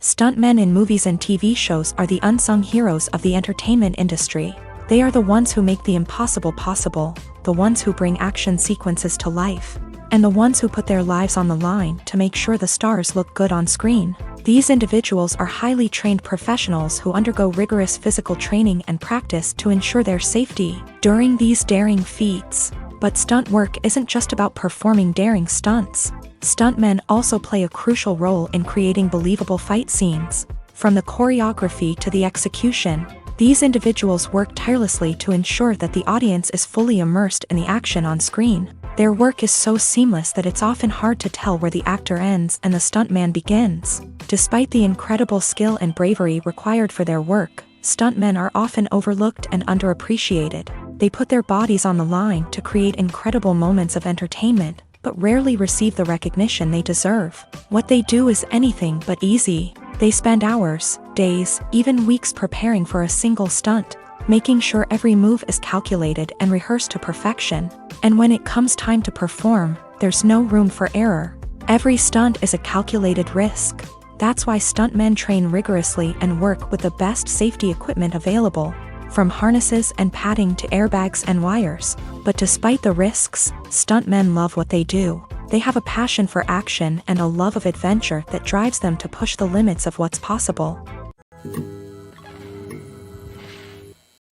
Stuntmen in movies and TV shows are the unsung heroes of the entertainment industry. They are the ones who make the impossible possible, the ones who bring action sequences to life, and the ones who put their lives on the line to make sure the stars look good on screen. These individuals are highly trained professionals who undergo rigorous physical training and practice to ensure their safety during these daring feats. But stunt work isn't just about performing daring stunts. Stuntmen also play a crucial role in creating believable fight scenes. From the choreography to the execution, these individuals work tirelessly to ensure that the audience is fully immersed in the action on screen. Their work is so seamless that it's often hard to tell where the actor ends and the stuntman begins. Despite the incredible skill and bravery required for their work, stuntmen are often overlooked and underappreciated. They put their bodies on the line to create incredible moments of entertainment, but rarely receive the recognition they deserve. What they do is anything but easy. They spend hours, days, even weeks preparing for a single stunt, making sure every move is calculated and rehearsed to perfection. And when it comes time to perform, there's no room for error. Every stunt is a calculated risk. That's why stuntmen train rigorously and work with the best safety equipment available, from harnesses and padding to airbags and wires. But despite the risks, stuntmen love what they do. They have a passion for action and a love of adventure that drives them to push the limits of what's possible.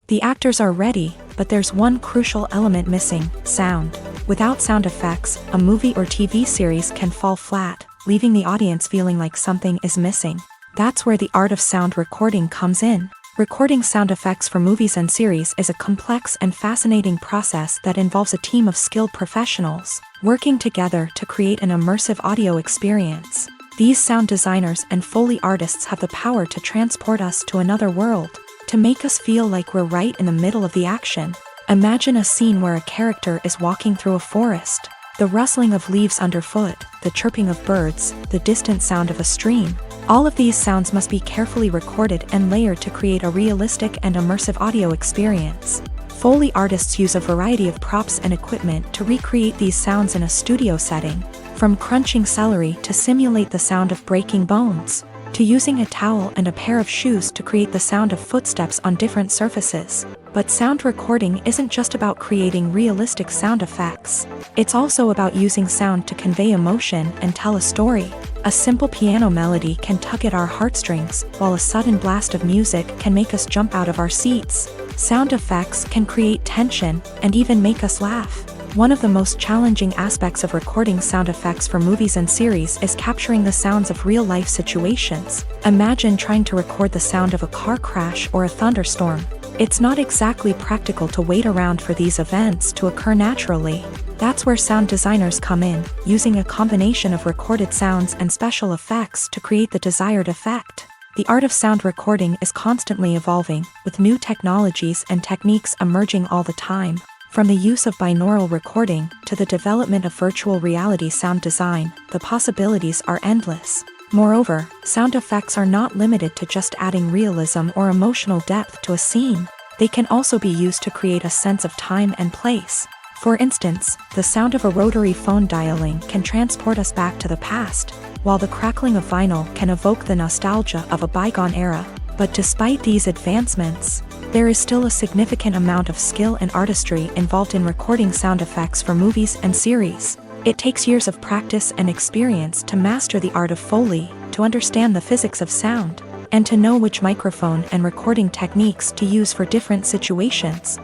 The actors are ready, but there's one crucial element missing: sound. Without sound effects, a movie or TV series can fall flat, leaving the audience feeling like something is missing. That's where the art of sound recording comes in. Recording sound effects for movies and series is a complex and fascinating process that involves a team of skilled professionals working together to create an immersive audio experience. These sound designers and Foley artists have the power to transport us to another world, to make us feel like we're right in the middle of the action. Imagine a scene where a character is walking through a forest. The rustling of leaves underfoot, the chirping of birds, the distant sound of a stream. All of these sounds must be carefully recorded and layered to create a realistic and immersive audio experience. Foley artists use a variety of props and equipment to recreate these sounds in a studio setting, from crunching celery to simulate the sound of breaking bones, to using a towel and a pair of shoes to create the sound of footsteps on different surfaces. But sound recording isn't just about creating realistic sound effects. It's also about using sound to convey emotion and tell a story. A simple piano melody can tug at our heartstrings, while a sudden blast of music can make us jump out of our seats. Sound effects can create tension and even make us laugh. One of the most challenging aspects of recording sound effects for movies and series is capturing the sounds of real-life situations. Imagine trying to record the sound of a car crash or a thunderstorm. It's not exactly practical to wait around for these events to occur naturally. That's where sound designers come in, using a combination of recorded sounds and special effects to create the desired effect. The art of sound recording is constantly evolving, with new technologies and techniques emerging all the time. From the use of binaural recording to the development of virtual reality sound design, the possibilities are endless. Moreover, sound effects are not limited to just adding realism or emotional depth to a scene. They can also be used to create a sense of time and place. For instance, the sound of a rotary phone dialing can transport us back to the past, while the crackling of vinyl can evoke the nostalgia of a bygone era. But despite these advancements, there is still a significant amount of skill and artistry involved in recording sound effects for movies and series. It takes years of practice and experience to master the art of Foley, to understand the physics of sound, and to know which microphone and recording techniques to use for different situations.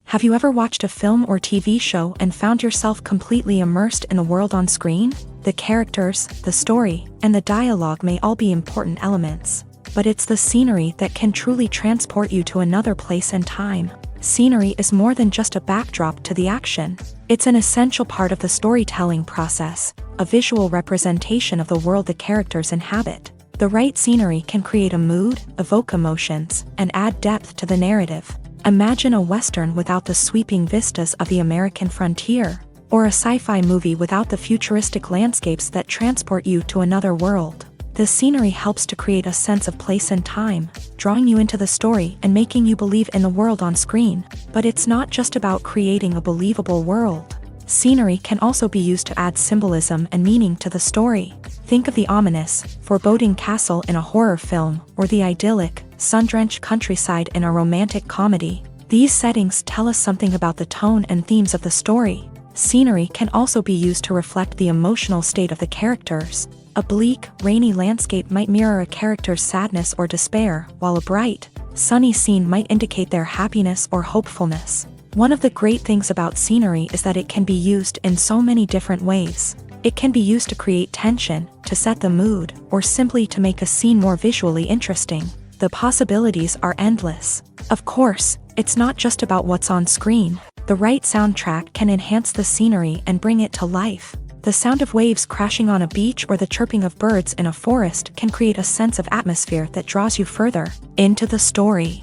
Have you ever watched a film or TV show and found yourself completely immersed in the world on screen? The characters, the story, and the dialogue may all be important elements, but it's the scenery that can truly transport you to another place and time. Scenery is more than just a backdrop to the action. It's an essential part of the storytelling process, a visual representation of the world the characters inhabit. The right scenery can create a mood, evoke emotions, and add depth to the narrative. Imagine a Western without the sweeping vistas of the American frontier, or a sci-fi movie without the futuristic landscapes that transport you to another world. The scenery helps to create a sense of place and time, drawing you into the story and making you believe in the world on screen. But it's not just about creating a believable world. Scenery can also be used to add symbolism and meaning to the story. Think of the ominous, foreboding castle in a horror film, or the idyllic, sun-drenched countryside in a romantic comedy. These settings tell us something about the tone and themes of the story. Scenery can also be used to reflect the emotional state of the characters. A bleak, rainy landscape might mirror a character's sadness or despair, while a bright, sunny scene might indicate their happiness or hopefulness. One of the great things about scenery is that it can be used in so many different ways. It can be used to create tension, to set the mood, or simply to make a scene more visually interesting. The possibilities are endless. Of course, it's not just about what's on screen. The right soundtrack can enhance the scenery and bring it to life. The sound of waves crashing on a beach or the chirping of birds in a forest can create a sense of atmosphere that draws you further into the story.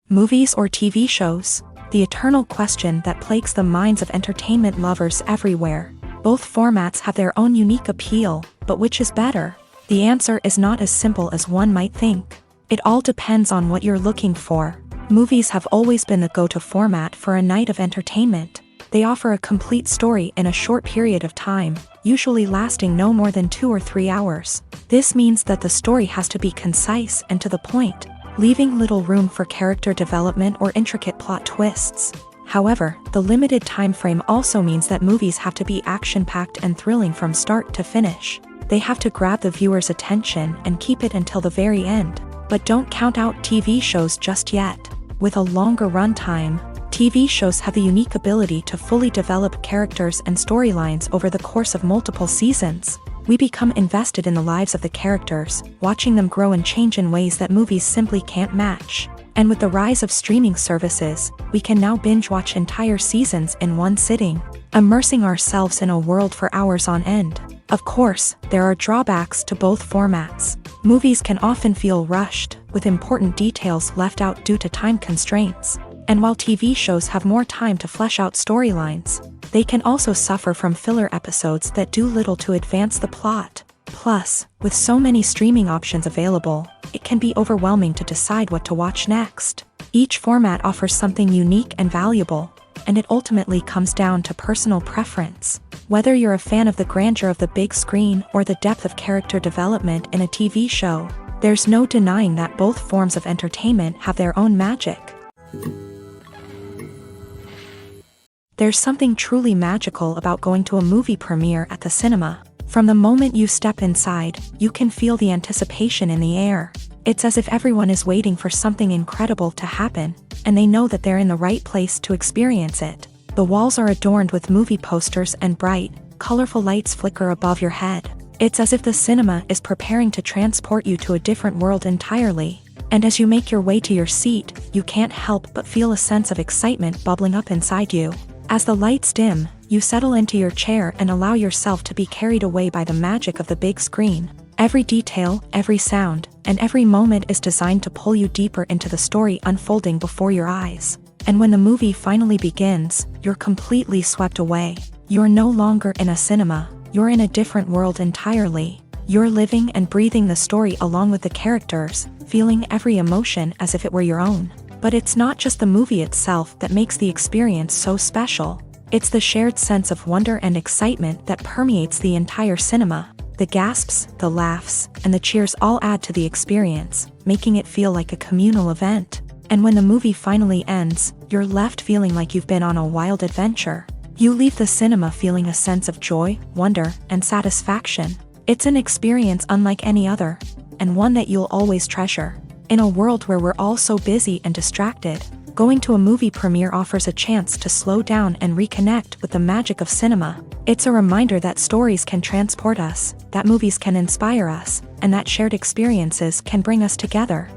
Movies or TV shows? The eternal question that plagues the minds of entertainment lovers everywhere. Both formats have their own unique appeal, but which is better? The answer is not as simple as one might think. It all depends on what you're looking for. Movies have always been the go-to format for a night of entertainment. They offer a complete story in a short period of time, usually lasting no more than 2 or 3 hours. This means that the story has to be concise and to the point, leaving little room for character development or intricate plot twists. However, the limited time frame also means that movies have to be action-packed and thrilling from start to finish. They have to grab the viewer's attention and keep it until the very end. But don't count out TV shows just yet. With a longer runtime, TV shows have the unique ability to fully develop characters and storylines over the course of multiple seasons. We become invested in the lives of the characters, watching them grow and change in ways that movies simply can't match. And with the rise of streaming services, we can now binge-watch entire seasons in one sitting, immersing ourselves in a world for hours on end. Of course, there are drawbacks to both formats. Movies can often feel rushed, with important details left out due to time constraints. And while TV shows have more time to flesh out storylines, they can also suffer from filler episodes that do little to advance the plot. Plus, with so many streaming options available, it can be overwhelming to decide what to watch next. Each format offers something unique and valuable, and it ultimately comes down to personal preference. Whether you're a fan of the grandeur of the big screen or the depth of character development in a TV show, there's no denying that both forms of entertainment have their own magic. There's something truly magical about going to a movie premiere at the cinema. From the moment you step inside, you can feel the anticipation in the air. It's as if everyone is waiting for something incredible to happen, and they know that they're in the right place to experience it. The walls are adorned with movie posters and bright, colorful lights flicker above your head. It's as if the cinema is preparing to transport you to a different world entirely. And as you make your way to your seat, you can't help but feel a sense of excitement bubbling up inside you. As the lights dim, you settle into your chair and allow yourself to be carried away by the magic of the big screen. Every detail, every sound, and every moment is designed to pull you deeper into the story unfolding before your eyes. And when the movie finally begins, you're completely swept away. You're no longer in a cinema, you're in a different world entirely. You're living and breathing the story along with the characters, feeling every emotion as if it were your own. But it's not just the movie itself that makes the experience so special. It's the shared sense of wonder and excitement that permeates the entire cinema. The gasps, the laughs, and the cheers all add to the experience, making it feel like a communal event. And when the movie finally ends, you're left feeling like you've been on a wild adventure. You leave the cinema feeling a sense of joy, wonder, and satisfaction. It's an experience unlike any other, and one that you'll always treasure. In a world where we're all so busy and distracted, going to a movie premiere offers a chance to slow down and reconnect with the magic of cinema. It's a reminder that stories can transport us, that movies can inspire us, and that shared experiences can bring us together.